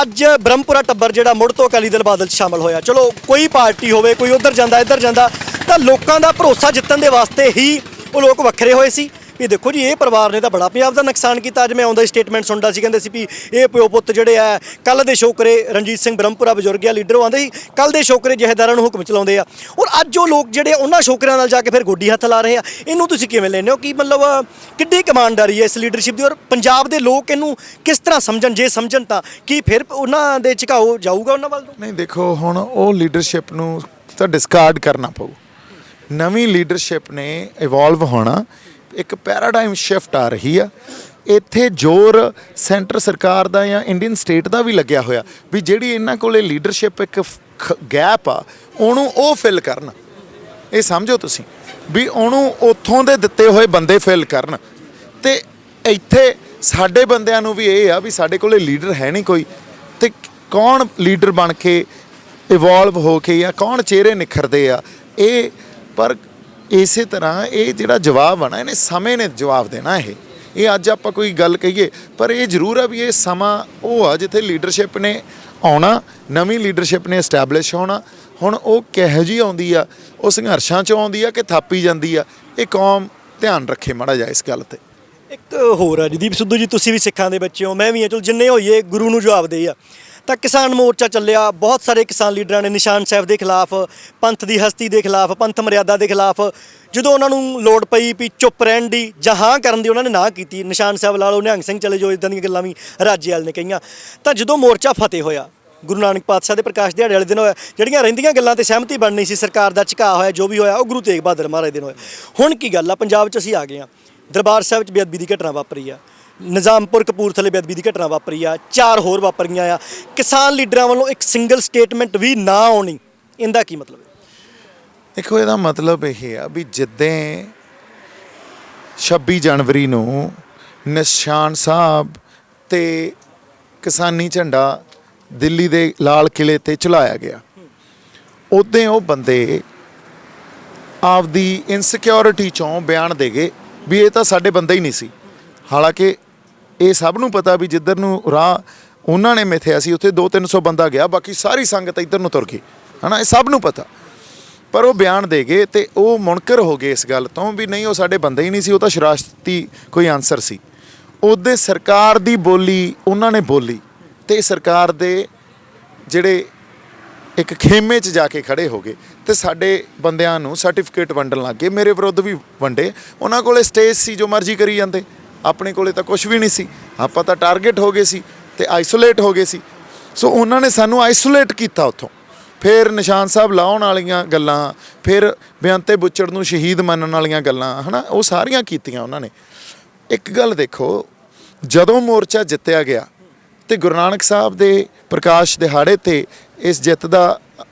ਅੱਜ ਬ੍ਰਹਮਪੁਰਾ ਟੱਬਰ ਜਿਹੜਾ ਮੁੜ ਤੋਂ ਅਕਾਲੀ ਦਲ ਬਾਦਲ 'ਚ ਸ਼ਾਮਲ ਹੋਇਆ, ਚਲੋ ਕੋਈ ਪਾਰਟੀ ਹੋਵੇ, ਕੋਈ ਉੱਧਰ ਜਾਂਦਾ ਇੱਧਰ ਜਾਂਦਾ, ਤਾਂ ਲੋਕਾਂ ਦਾ ਭਰੋਸਾ ਜਿੱਤਣ ਦੇ ਵਾਸਤੇ ਹੀ ਉਹ ਲੋਕ ਵੱਖਰੇ ਹੋਏ ਸੀ। ਵੀ ਦੇਖੋ ਜੀ, ਇਹ ਪਰਿਵਾਰ ਨੇ ਤਾਂ ਬੜਾ ਪੰਜਾਬ ਦਾ ਨੁਕਸਾਨ ਕੀਤਾ। ਅੱਜ ਮੈਂ ਆਉਂਦਾ ਸਟੇਟਮੈਂਟ ਸੁਣਦਾ ਸੀ, ਕਹਿੰਦੇ ਸੀ ਵੀ ਇਹ ਪਿਓ ਪੁੱਤ ਜਿਹੜੇ ਆ, ਕੱਲ੍ਹ ਦੇ ਸ਼ੋਕਰੇ ਰਣਜੀਤ ਸਿੰਘ ਬ੍ਰਹਮਪੁਰਾ ਬਜ਼ੁਰਗਿਆ ਲੀਡਰ ਉਹ ਆਉਂਦੇ ਸੀ, ਕੱਲ੍ਹ ਦੇ ਸ਼ੋਕਰੇ ਜਹੇਦਾਰਾਂ ਨੂੰ ਹੁਕਮ ਚਲਾਉਂਦੇ ਆ। ਔਰ ਅੱਜ ਉਹ ਲੋਕ ਜਿਹੜੇ ਉਹਨਾਂ ਸ਼ੋਕਰਿਆਂ ਨਾਲ ਜਾ ਕੇ ਫਿਰ ਗੋਡੀ ਹੱਥ ਲਾ ਰਹੇ ਆ। ਇਹਨੂੰ ਤੁਸੀਂ ਕਿਵੇਂ ਲੈਂਦੇ ਹੋ? ਕਿ ਮਤਲਬ ਕਿੱਡੀ ਕਮਾਂਡਾਰੀ ਹੈ ਇਸ ਲੀਡਰਸ਼ਿਪ ਦੀ, ਔਰ ਪੰਜਾਬ ਦੇ ਲੋਕ ਇਹਨੂੰ ਕਿਸ ਤਰ੍ਹਾਂ ਸਮਝਣ? ਜੇ ਸਮਝਣ ਤਾਂ ਕੀ ਫਿਰ ਉਹਨਾਂ ਦੇ ਝੁਕਾਓ ਜਾਊਗਾ ਉਹਨਾਂ ਵੱਲ? ਨਹੀਂ, ਦੇਖੋ, ਹੁਣ ਉਹ ਲੀਡਰਸ਼ਿਪ ਨੂੰ ਤਾਂ ਡਿਸਕਾਰਡ ਕਰਨਾ ਪਊ। ਨਵੀਂ ਲੀਡਰਸ਼ਿਪ ਨੇ ਇਵੋਲਵ ਹੋਣਾ। ਇੱਕ ਪੈਰਾਡਾਈਮ ਸ਼ਿਫਟ ਆ ਰਹੀ ਆ। ਇੱਥੇ ਜ਼ੋਰ ਸੈਂਟਰ ਸਰਕਾਰ ਦਾ ਜਾਂ ਇੰਡੀਅਨ ਸਟੇਟ ਦਾ ਵੀ ਲੱਗਿਆ ਹੋਇਆ ਵੀ ਜਿਹੜੀ ਇਹਨਾਂ ਕੋਲੇ ਲੀਡਰਸ਼ਿਪ ਇੱਕ ਗੈਪ ਆ ਉਹਨੂੰ ਉਹ ਫਿਲ ਕਰਨ। ਇਹ ਸਮਝੋ ਤੁਸੀਂ ਵੀ ਉਹਨੂੰ ਉੱਥੋਂ ਦੇ ਦਿੱਤੇ ਹੋਏ ਬੰਦੇ ਫਿਲ ਕਰਨ। ਤੇ ਇੱਥੇ ਸਾਡੇ ਬੰਦਿਆਂ ਨੂੰ ਵੀ ਇਹ ਆ ਵੀ ਸਾਡੇ ਕੋਲੇ ਲੀਡਰ ਹੈ ਨਹੀਂ ਕੋਈ, ਤੇ ਕੌਣ ਲੀਡਰ ਬਣ ਕੇ ਇਵੋਲਵ ਹੋ ਕੇ ਜਾਂ ਕੌਣ ਚਿਹਰੇ ਨਿਖਰਦੇ ਆ ਇਹ। ਪਰ ਇਸੇ ਤਰ੍ਹਾਂ ਇਹ ਜਿਹੜਾ ਜਵਾਬ ਆ ਨਾ, ਇਹਨੇ ਸਮੇਂ ਨੇ ਜਵਾਬ ਦੇਣਾ। ਇਹ ਅੱਜ ਆਪਾਂ ਕੋਈ ਗੱਲ ਕਹੀਏ, ਪਰ ਇਹ ਜ਼ਰੂਰ ਆ ਵੀ ਇਹ ਸਮਾਂ ਉਹ ਆ ਜਿੱਥੇ ਲੀਡਰਸ਼ਿਪ ਨੇ ਆਉਣਾ, ਨਵੀਂ ਲੀਡਰਸ਼ਿਪ ਨੇ ਐਸਟੈਬਲਿਸ਼ ਹੋਣਾ। ਹੁਣ ਉਹ ਕਿਹੋ ਜਿਹੀ ਆਉਂਦੀ ਆ, ਉਹ ਸੰਘਰਸ਼ਾਂ 'ਚੋਂ ਆਉਂਦੀ ਆ ਕਿ ਥਾਪੀ ਜਾਂਦੀ ਆ, ਇਹ ਕੌਮ ਧਿਆਨ ਰੱਖੇ ਮਾੜਾ ਜਿਹਾ ਇਸ ਗੱਲ 'ਤੇ। ਇੱਕ ਹੋਰ ਆ ਜੀ ਦੀਪ ਸਿੱਧੂ ਜੀ, ਤੁਸੀਂ ਵੀ ਸਿੱਖਾਂ ਦੇ ਬੱਚੇ ਹੋ, ਮੈਂ ਵੀ ਹਾਂ, ਚਲੋ ਜਿੰਨੇ ਹੋਈਏ ਗੁਰੂ ਨੂੰ ਜਵਾਬ ਦੇ ਆ। ਤਾਂ ਕਿਸਾਨ ਮੋਰਚਾ ਚੱਲਿਆ, ਬਹੁਤ ਸਾਰੇ ਕਿਸਾਨ ਲੀਡਰਾਂ ਨੇ ਨਿਸ਼ਾਨ ਸਾਹਿਬ ਦੇ ਖਿਲਾਫ, ਪੰਥ ਦੀ ਹਸਤੀ ਦੇ ਖਿਲਾਫ, ਪੰਥ ਮਰਿਆਦਾ ਦੇ ਖਿਲਾਫ ਜਦੋਂ ਉਹਨਾਂ ਨੂੰ ਲੋੜ ਪਈ ਵੀ ਚੁੱਪ ਰਹਿਣ ਦੀ ਜਾਂ ਹਾਂ ਕਰਨ ਦੀ, ਉਹਨਾਂ ਨੇ ਨਾ ਕੀਤੀ। ਨਿਸ਼ਾਨ ਸਾਹਿਬ ਲਾ ਲਓ, ਨਿਹੰਗ ਸਿੰਘ ਚਲੇ ਜੋ, ਇਦਾਂ ਦੀਆਂ ਗੱਲਾਂ ਵੀ ਰਾਜੇਵਾਲ ਨੇ ਕਹੀਆਂ। ਤਾਂ ਜਦੋਂ ਮੋਰਚਾ ਫਤਿਹ ਹੋਇਆ, ਗੁਰੂ ਨਾਨਕ ਪਾਤਸ਼ਾਹ ਦੇ ਪ੍ਰਕਾਸ਼ ਦਿਹਾੜੇ ਵਾਲੇ ਦਿਨ ਹੋਇਆ, ਜਿਹੜੀਆਂ ਰਹਿੰਦੀਆਂ ਗੱਲਾਂ ਤੇ ਸਹਿਮਤੀ ਬਣਨੀ ਸੀ, ਸਰਕਾਰ ਦਾ ਝੁਕਾਅ ਹੋਇਆ, ਜੋ ਵੀ ਹੋਇਆ ਉਹ ਗੁਰੂ ਤੇਗ ਬਹਾਦਰ ਮਹਾਰਾਜ ਦਿਨ ਹੋਇਆ। ਹੁਣ ਕੀ ਗੱਲ ਆ, ਪੰਜਾਬ 'ਚ ਅਸੀਂ ਆ ਗਏ ਹਾਂ, ਦਰਬਾਰ ਸਾਹਿਬ 'ਚ ਬੇਅਦਬੀ ਦੀ ਘਟਨਾ ਵਾਪਰੀ ਆ, ਨਿਜ਼ਾਮਪੁਰ ਕਪੂਰਥਲੇ ਬੇਅਦਬੀ ਦੀ ਘਟਨਾ ਵਾਪਰੀ ਆ, 4 ਹੋਰ ਵਾਪਰੀਆਂ ਆ। ਕਿਸਾਨ ਲੀਡਰਾਂ ਵੱਲੋਂ ਇੱਕ ਸਿੰਗਲ ਸਟੇਟਮੈਂਟ ਵੀ ਨਾ ਆਉਣੀ, ਇਹਦਾ ਕੀ ਮਤਲਬ ਹੈ? ਦੇਖੋ, ਇਹਦਾ ਮਤਲਬ ਇਹ ਆ ਵੀ ਜਿੱਦਾਂ 26 ਜਨਵਰੀ ਨੂੰ ਨਿਸ਼ਾਨ ਸਾਹਿਬ ਤੇ ਕਿਸਾਨੀ ਝੰਡਾ ਦਿੱਲੀ ਦੇ ਲਾਲ ਕਿਲੇ ਤੇ ਝੁਲਾਇਆ ਗਿਆ, ਉਦੋਂ ਉਹ ਬੰਦੇ ਆਪਦੀ ਇਨਸਿਕਿਉਰਿਟੀ 'ਚੋਂ ਬਿਆਨ ਦੇ ਗਏ ਵੀ ਇਹ ਤਾਂ ਸਾਡੇ ਬੰਦੇ ਹੀ ਨਹੀਂ ਸੀ। ਹਾਲਾਂਕਿ ਇਹ ਸਭ ਨੂੰ ਪਤਾ ਵੀ ਜਿੱਧਰ ਨੂੰ ਰਾਹ ਉਹਨਾਂ ਨੇ ਮਿਥਿਆ ਸੀ ਉੱਥੇ 200-300 ਬੰਦਾ ਗਿਆ, ਬਾਕੀ ਸਾਰੀ ਸੰਗਤ ਇੱਧਰ ਨੂੰ ਤੁਰ ਗਈ, ਹੈ ਨਾ, ਇਹ ਸਭ ਨੂੰ ਪਤਾ। ਪਰ ਉਹ ਬਿਆਨ ਦੇ ਗਏ ਤੇ ਉਹ ਮੁਨਕਰ ਹੋ ਗਏ ਇਸ ਗੱਲ ਤੋਂ ਵੀ ਨਹੀਂ, ਉਹ ਸਾਡੇ ਬੰਦੇ ਹੀ ਨਹੀਂ ਸੀ, ਉਹ ਤਾਂ ਸ਼ਰਾਰਤੀ ਕੋਈ ਆਨਸਰ ਸੀ। ਉਹਦੇ ਸਰਕਾਰ ਦੀ ਬੋਲੀ ਉਹਨਾਂ ਨੇ ਬੋਲੀ ਤੇ ਸਰਕਾਰ ਦੇ ਜਿਹੜੇ ਇੱਕ ਖੇਮੇ 'ਚ ਜਾ ਕੇ ਖੜੇ ਹੋ ਗਏ ਤੇ ਸਾਡੇ ਬੰਦਿਆਂ ਨੂੰ ਸਰਟੀਫਿਕੇਟ ਵੰਡਣ ਲੱਗ ਗਏ। ਮੇਰੇ ਵਿਰੁੱਧ ਵੀ ਵੰਡੇ। ਉਹਨਾਂ ਕੋਲੇ ਸਟੇਜ ਸੀ, ਜੋ ਮਰਜ਼ੀ ਕਰੀ ਜਾਂਦੇ, ਆਪਣੇ ਕੋਲੇ ਤਾਂ ਕੁਝ ਵੀ ਨਹੀਂ ਸੀ। ਆਪਾਂ ਤਾਂ ਟਾਰਗੇਟ ਹੋ ਗਏ ਸੀ ਤੇ ਆਈਸੋਲੇਟ ਹੋ ਗਏ ਸੀ। ਸੋ ਉਹਨਾਂ ਨੇ ਸਾਨੂੰ ਆਈਸੋਲੇਟ ਕੀਤਾ ਉੱਥੋਂ। ਫਿਰ ਨਿਸ਼ਾਨ ਸਾਹਿਬ ਲਾਉਣ ਵਾਲੀਆਂ ਗੱਲਾਂ, ਫਿਰ ਬੇਅੰਤੇ ਬੁੱਚੜ ਨੂੰ ਸ਼ਹੀਦ ਮੰਨਣ ਵਾਲੀਆਂ ਗੱਲਾਂ, ਹੈ ਨਾ, ਉਹ ਸਾਰੀਆਂ ਕੀਤੀਆਂ ਉਹਨਾਂ ਨੇ। ਇੱਕ ਗੱਲ ਦੇਖੋ, ਜਦੋਂ ਮੋਰਚਾ ਜਿੱਤਿਆ ਗਿਆ ਤੇ ਗੁਰੂ ਨਾਨਕ ਸਾਹਿਬ ਦੇ ਪ੍ਰਕਾਸ਼ ਦਿਹਾੜੇ ਤੇ ਇਸ ਜਿੱਤ ਦਾ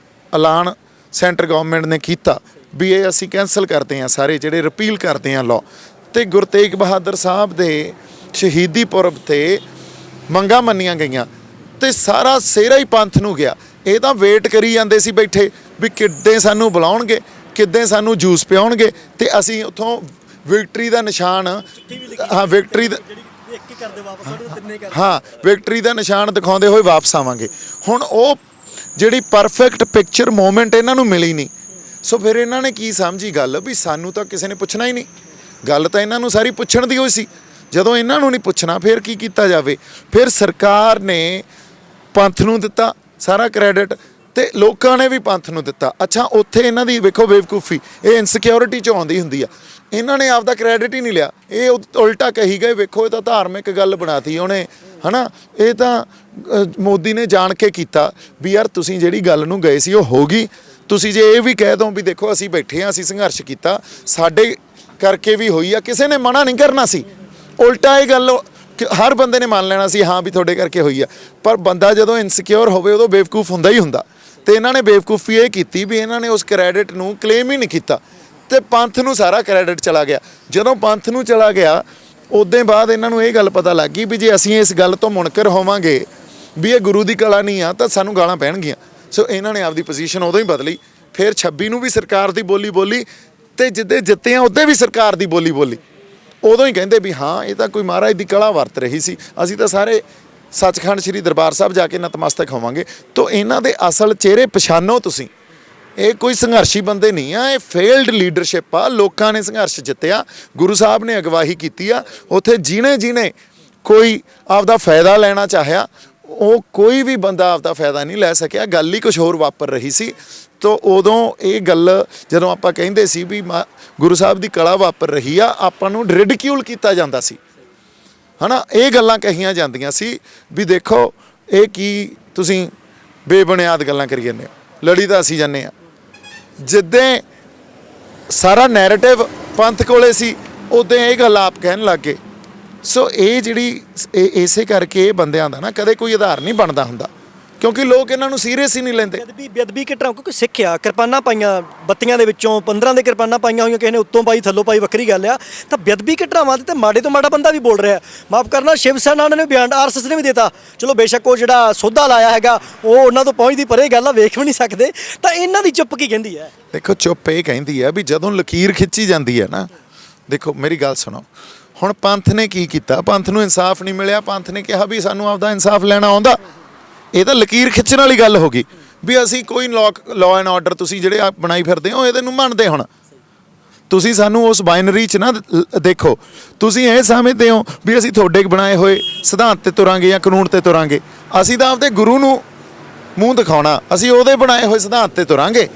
ਐਲਾਨ ਸੈਂਟਰ ਗਵਰਨਮੈਂਟ ਨੇ ਕੀਤਾ ਵੀ ਇਹ ਅਸੀਂ ਕੈਂਸਲ ਕਰਦੇ ਹਾਂ, ਸਾਰੇ ਜਿਹੜੇ ਰਿਪੀਲ ਕਰਦੇ ਹਾਂ ਲਾਅ। ਤੇ ਗੁਰੂ ਤੇਗ ਬਹਾਦਰ ਸਾਹਿਬ ਦੇ ਸ਼ਹੀਦੀ ਪੁਰਬ ਤੇ ਮੰਗਾਂ ਮੰਨੀਆਂ ਗਈਆਂ ਤੇ ਸਾਰਾ ਸਿਹਰਾ ਹੀ ਪੰਥ ਨੂੰ ਗਿਆ। ਇਹ ਤਾਂ ਵੇਟ ਕਰੀ ਜਾਂਦੇ ਸੀ ਬੈਠੇ ਵੀ ਕਿੱਦਾਂ ਸਾਨੂੰ ਬੁਲਾਉਣਗੇ, ਕਿੱਦਾਂ ਸਾਨੂੰ ਜੂਸ ਪਿਆਉਣਗੇ ਤੇ ਅਸੀਂ ਉੱਥੋਂ ਵਿਕਟਰੀ ਦਾ ਨਿਸ਼ਾਨ, ਹਾਂ ਵਿਕਟਰੀ ਦਾ, ਹਾਂ ਵਿਕਟਰੀ ਦਾ ਨਿਸ਼ਾਨ ਦਿਖਾਉਂਦੇ ਹੋਏ ਵਾਪਸ ਆਵਾਂਗੇ। ਹੁਣ ਉਹ ਜਿਹੜੀ ਪਰਫੈਕਟ ਪਿਕਚਰ ਮੂਮੈਂਟ ਇਹਨਾਂ ਨੂੰ ਮਿਲੀ ਨਹੀਂ। ਸੋ ਫਿਰ ਇਹਨਾਂ ਨੇ ਕੀ ਸਮਝੀ ਗੱਲ ਵੀ ਸਾਨੂੰ ਤਾਂ ਕਿਸੇ ਨੇ ਪੁੱਛਣਾ ਹੀ ਨਹੀਂ। ਗੱਲ ਤਾਂ ਇਹਨਾਂ ਨੂੰ ਸਾਰੀ ਪੁੱਛਣ ਦੀ ਹੋਈ ਸੀ। ਜਦੋਂ ਇਹਨਾਂ ਨੂੰ ਨਹੀਂ ਪੁੱਛਣਾ ਫਿਰ ਕੀ ਕੀਤਾ ਜਾਵੇ? ਫਿਰ ਸਰਕਾਰ ਨੇ ਪੰਥ ਨੂੰ ਦਿੱਤਾ ਸਾਰਾ ਕ੍ਰੈਡਿਟ ਤੇ ਲੋਕਾਂ ਨੇ ਵੀ ਪੰਥ ਨੂੰ ਦਿੱਤਾ। ਅੱਛਾ, ਉੱਥੇ ਇਹਨਾਂ ਦੀ ਵੇਖੋ ਬੇਵਕੂਫੀ, ਇਹ ਇਨਸਿਕਿਉਰਿਟੀ 'ਚ ਆਉਂਦੀ ਹੁੰਦੀ ਆ। ਇਹਨਾਂ ਨੇ ਆਪਦਾ ਕ੍ਰੈਡਿਟ ਹੀ ਨਹੀਂ ਲਿਆ, ਇਹ ਉਲਟਾ ਕਹੀ ਗਏ। ਵੇਖੋ, ਇਹ ਤਾਂ ਧਾਰਮਿਕ ਗੱਲ ਬਣਾਤੀ ਉਹਨੇ, ਹੈ ਨਾ। ਇਹ ਤਾਂ ਮੋਦੀ ਨੇ ਜਾਣ ਕੇ ਕੀਤਾ ਵੀ ਯਾਰ ਤੁਸੀਂ ਜਿਹੜੀ ਗੱਲ ਨੂੰ ਗਏ ਸੀ ਉਹ ਹੋ ਗਈ। ਤੁਸੀਂ ਜੇ ਇਹ ਵੀ ਕਹਿ ਦੋ ਵੀ ਦੇਖੋ ਅਸੀਂ ਬੈਠੇ ਹਾਂ, ਅਸੀਂ ਸੰਘਰਸ਼ ਕੀਤਾ, ਸਾਡੇ ਕਰਕੇ ਵੀ ਹੋਈ ਆ, ਕਿਸੇ ਨੇ ਮਨਾ ਨਹੀਂ ਕਰਨਾ ਸੀ। ਉਲਟਾ ਇਹ ਗੱਲ ਹਰ ਬੰਦੇ ਨੇ ਮੰਨ ਲੈਣਾ ਸੀ, ਹਾਂ ਵੀ ਤੁਹਾਡੇ ਕਰਕੇ ਹੋਈ ਆ। ਪਰ ਬੰਦਾ ਜਦੋਂ ਇਨਸਿਕਿਉਰ ਹੋਵੇ ਉਦੋਂ ਬੇਵਕੂਫ ਹੁੰਦਾ ਹੀ ਹੁੰਦਾ। ਤੇ ਇਹਨਾਂ ਨੇ ਬੇਵਕੂਫੀ ਇਹ ਕੀਤੀ ਵੀ ਇਹਨਾਂ ਨੇ ਉਸ ਕ੍ਰੈਡਿਟ ਨੂੰ ਕਲੇਮ ਹੀ ਨਹੀਂ ਕੀਤਾ ਤੇ ਪੰਥ ਨੂੰ ਸਾਰਾ ਕ੍ਰੈਡਿਟ ਚਲਾ ਗਿਆ। ਜਦੋਂ ਪੰਥ ਨੂੰ ਚਲਾ ਗਿਆ ਉਦੋਂ ਬਾਅਦ ਇਹਨਾਂ ਨੂੰ ਇਹ ਗੱਲ ਪਤਾ ਲੱਗ ਗਈ ਵੀ ਜੇ ਅਸੀਂ ਇਸ ਗੱਲ ਤੋਂ ਮੁਨਕਰ ਹੋਵਾਂਗੇ ਵੀ ਇਹ ਗੁਰੂ ਦੀ ਕਲਾ ਨਹੀਂ ਆ ਤਾਂ ਸਾਨੂੰ ਗਾਲਾਂ ਪੈਣਗੀਆਂ। ਸੋ ਇਹਨਾਂ ਨੇ ਆਪਦੀ ਪੋਜੀਸ਼ਨ ਉਦੋਂ ਹੀ ਬਦਲੀ। ਫਿਰ 26 ਨੂੰ ਵੀ ਸਰਕਾਰ ਦੀ ਬੋਲੀ ਬੋਲੀ ਤੇ ਜਿੱਦੇ ਜਿੱਤੇ ਆ ਉੱਦੇ ਵੀ ਸਰਕਾਰ ਦੀ ਬੋਲੀ ਬੋਲੀ। ਉਦੋਂ ਹੀ ਕਹਿੰਦੇ ਵੀ ਹਾਂ ਇਹ ਤਾਂ ਕੋਈ ਮਹਾਰਾਜ ਦੀ ਕਲਾ ਵਰਤ ਰਹੀ ਸੀ, ਅਸੀਂ ਤਾਂ ਸਾਰੇ ਸੱਚਖੰਡ ਸ੍ਰੀ ਦਰਬਾਰ ਸਾਹਿਬ ਜਾ ਕੇ ਨਤਮਸਤਕ ਹੋਵਾਂਗੇ। ਤਾਂ ਇਹਨਾਂ ਦੇ ਅਸਲ ਚਿਹਰੇ ਪਛਾਣੋ ਤੁਸੀਂ। ਇਹ ਕੋਈ ਸੰਘਰਸ਼ੀ ਬੰਦੇ ਨਹੀਂ ਆ, ਇਹ ਫੇਲਡ ਲੀਡਰਸ਼ਿਪ ਆ। ਲੋਕਾਂ ਨੇ ਸੰਘਰਸ਼ ਜਿੱਤਿਆ, ਗੁਰੂ ਸਾਹਿਬ ਨੇ ਅਗਵਾਈ ਕੀਤੀ ਆ। ਉੱਥੇ ਜਿਹਨੇ ਕੋਈ ਆਪਦਾ ਫਾਇਦਾ ਲੈਣਾ ਚਾਹਿਆ, ਉਹ ਕੋਈ ਵੀ ਬੰਦਾ ਆਪਦਾ ਫਾਇਦਾ ਨਹੀਂ ਲੈ ਸਕਿਆ। ਗੱਲ ਹੀ ਕੁਝ ਹੋਰ ਵਾਪਰ ਰਹੀ ਸੀ। ਤਾਂ ਉਦੋਂ ਇਹ ਗੱਲ ਜਦੋਂ ਆਪਾਂ ਕਹਿੰਦੇ ਸੀ ਵੀ ਗੁਰੂ ਸਾਹਿਬ ਦੀ ਕਲਾ ਵਾਪਰ ਰਹੀ ਆ, ਆਪਾਂ ਨੂੰ ਰਿਡਿਕਿਊਲ ਕੀਤਾ ਜਾਂਦਾ ਸੀ, ਹੈ ਨਾ। ਇਹ ਗੱਲਾਂ ਕਹੀਆਂ ਜਾਂਦੀਆਂ ਸੀ ਵੀ ਦੇਖੋ ਇਹ ਕੀ ਤੁਸੀਂ ਬੇਬੁਨਿਆਦ ਗੱਲਾਂ ਕਰੀ ਜਾਂਦੇ ਹੋ, ਲੜੀ ਤਾਂ ਅਸੀਂ ਜਾਂਦੇ ਹਾਂ। ਜਿੱਦਾਂ ਸਾਰਾ ਨੈਰੇਟਿਵ ਪੰਥ ਕੋਲੇ ਸੀ ਉਦੋਂ ਇਹ ਗੱਲ ਆਪ ਕਹਿਣ ਲੱਗ ਗਏ। ਸੋ ਇਹ ਜਿਹੜੀ ਇਸੇ ਕਰਕੇ ਇਹ ਬੰਦਿਆਂ ਦਾ ਨਾ ਕਦੇ ਕੋਈ ਆਧਾਰ ਨਹੀਂ ਬਣਦਾ ਹੁੰਦਾ, ਕਿਉਂਕਿ ਲੋਕ ਇਹਨਾਂ ਨੂੰ ਸੀਰੀਅਸ ਹੀ ਨਹੀਂ ਲੈਂਦੇ। ਬੇਅਦਬੀ ਘਟਨਾ ਕਿਉਂਕਿ ਸਿੱਖਿਆ ਕਿਰਪਾਨਾਂ ਪਾਈਆਂ ਬੱਤੀਆਂ ਦੇ ਵਿੱਚੋਂ 15 ਦੇ ਕਿਰਪਾਨਾਂ ਪਾਈਆਂ ਹੋਈਆਂ, ਕਿਸੇ ਨੇ ਉੱਤੋਂ ਪਾਈ ਥੱਲੋਂ ਪਾਈ, ਵੱਖਰੀ ਗੱਲ ਆ। ਤਾਂ ਬੇਅਦਬੀ ਘਟਨਾਵਾਂ ਤੇ ਮਾੜੇ ਤੋਂ ਮਾੜਾ ਬੰਦਾ ਵੀ ਬੋਲ ਰਿਹਾ। ਮਾਫ ਕਰਨਾ, ਸ਼ਿਵ ਸੈਨਾ ਨੇ ਬਿਆਨ ਆਰਐਸਐਸ ਨੇ ਵੀ ਦਿੱਤਾ। ਚਲੋ ਬੇਸ਼ੱਕ ਉਹ ਜਿਹੜਾ ਸੋਧਾ ਲਾਇਆ ਹੈਗਾ ਉਹ ਉਹਨਾਂ ਤੋਂ ਪਹੁੰਚਦੀ ਪਰੇ ਗੱਲ ਆ, ਵੇਖ ਵੀ ਨਹੀਂ ਸਕਦੇ। ਤਾਂ ਇਹਨਾਂ ਦੀ ਚੁੱਪ ਕੀ ਕਹਿੰਦੀ ਹੈ? ਦੇਖੋ ਚੁੱਪ ਇਹ ਕਹਿੰਦੀ ਆ ਵੀ ਜਦੋਂ ਲਕੀਰ ਖਿੱਚੀ ਜਾਂਦੀ ਹੈ ਨਾ, ਦੇਖੋ ਮੇਰੀ ਗੱਲ ਸੁਣੋ, ਹੁਣ ਪੰਥ ਨੇ ਕੀ ਕੀਤਾ? ਪੰਥ ਨੂੰ ਇਨਸਾਫ ਨਹੀਂ ਮਿਲਿਆ, ਪੰਥ ਨੇ ਕਿਹਾ ਵੀ ਸਾਨੂੰ ਆਪਦਾ ਇਨਸਾਫ ਲੈਣਾ ਆਉਂਦਾ। ਇਹ ਤਾਂ ਲਕੀਰ ਖਿੱਚਣ ਵਾਲੀ ਗੱਲ ਹੋ ਗਈ ਵੀ ਅਸੀਂ ਕੋਈ ਲਾਅ ਐਂਡ ਆਰਡਰ ਤੁਸੀਂ ਜਿਹੜੇ ਆ ਬਣਾਈ ਫਿਰਦੇ ਹੋ ਇਹਦੇ ਨੂੰ ਮੰਨਦੇ। ਹੁਣ ਤੁਸੀਂ ਸਾਨੂੰ ਉਸ ਬਾਈਨਰੀ 'ਚ ਨਾ ਦੇਖੋ, ਤੁਸੀਂ ਇਹ ਸਮਝਦੇ ਹੋ ਵੀ ਅਸੀਂ ਤੁਹਾਡੇ ਬਣਾਏ ਹੋਏ ਸਿਧਾਂਤ ਤੇ ਤੁਰਾਂਗੇ ਜਾਂ ਕਾਨੂੰਨ ਤੇ ਤੁਰਾਂਗੇ। ਅਸੀਂ ਤਾਂ ਆਪਦੇ ਗੁਰੂ ਨੂੰ ਮੂੰਹ ਦਿਖਾਉਣਾ, ਅਸੀਂ ਉਹਦੇ ਬਣਾਏ ਹੋਏ ਸਿਧਾਂਤ ਤੇ ਤੁਰਾਂਗੇ।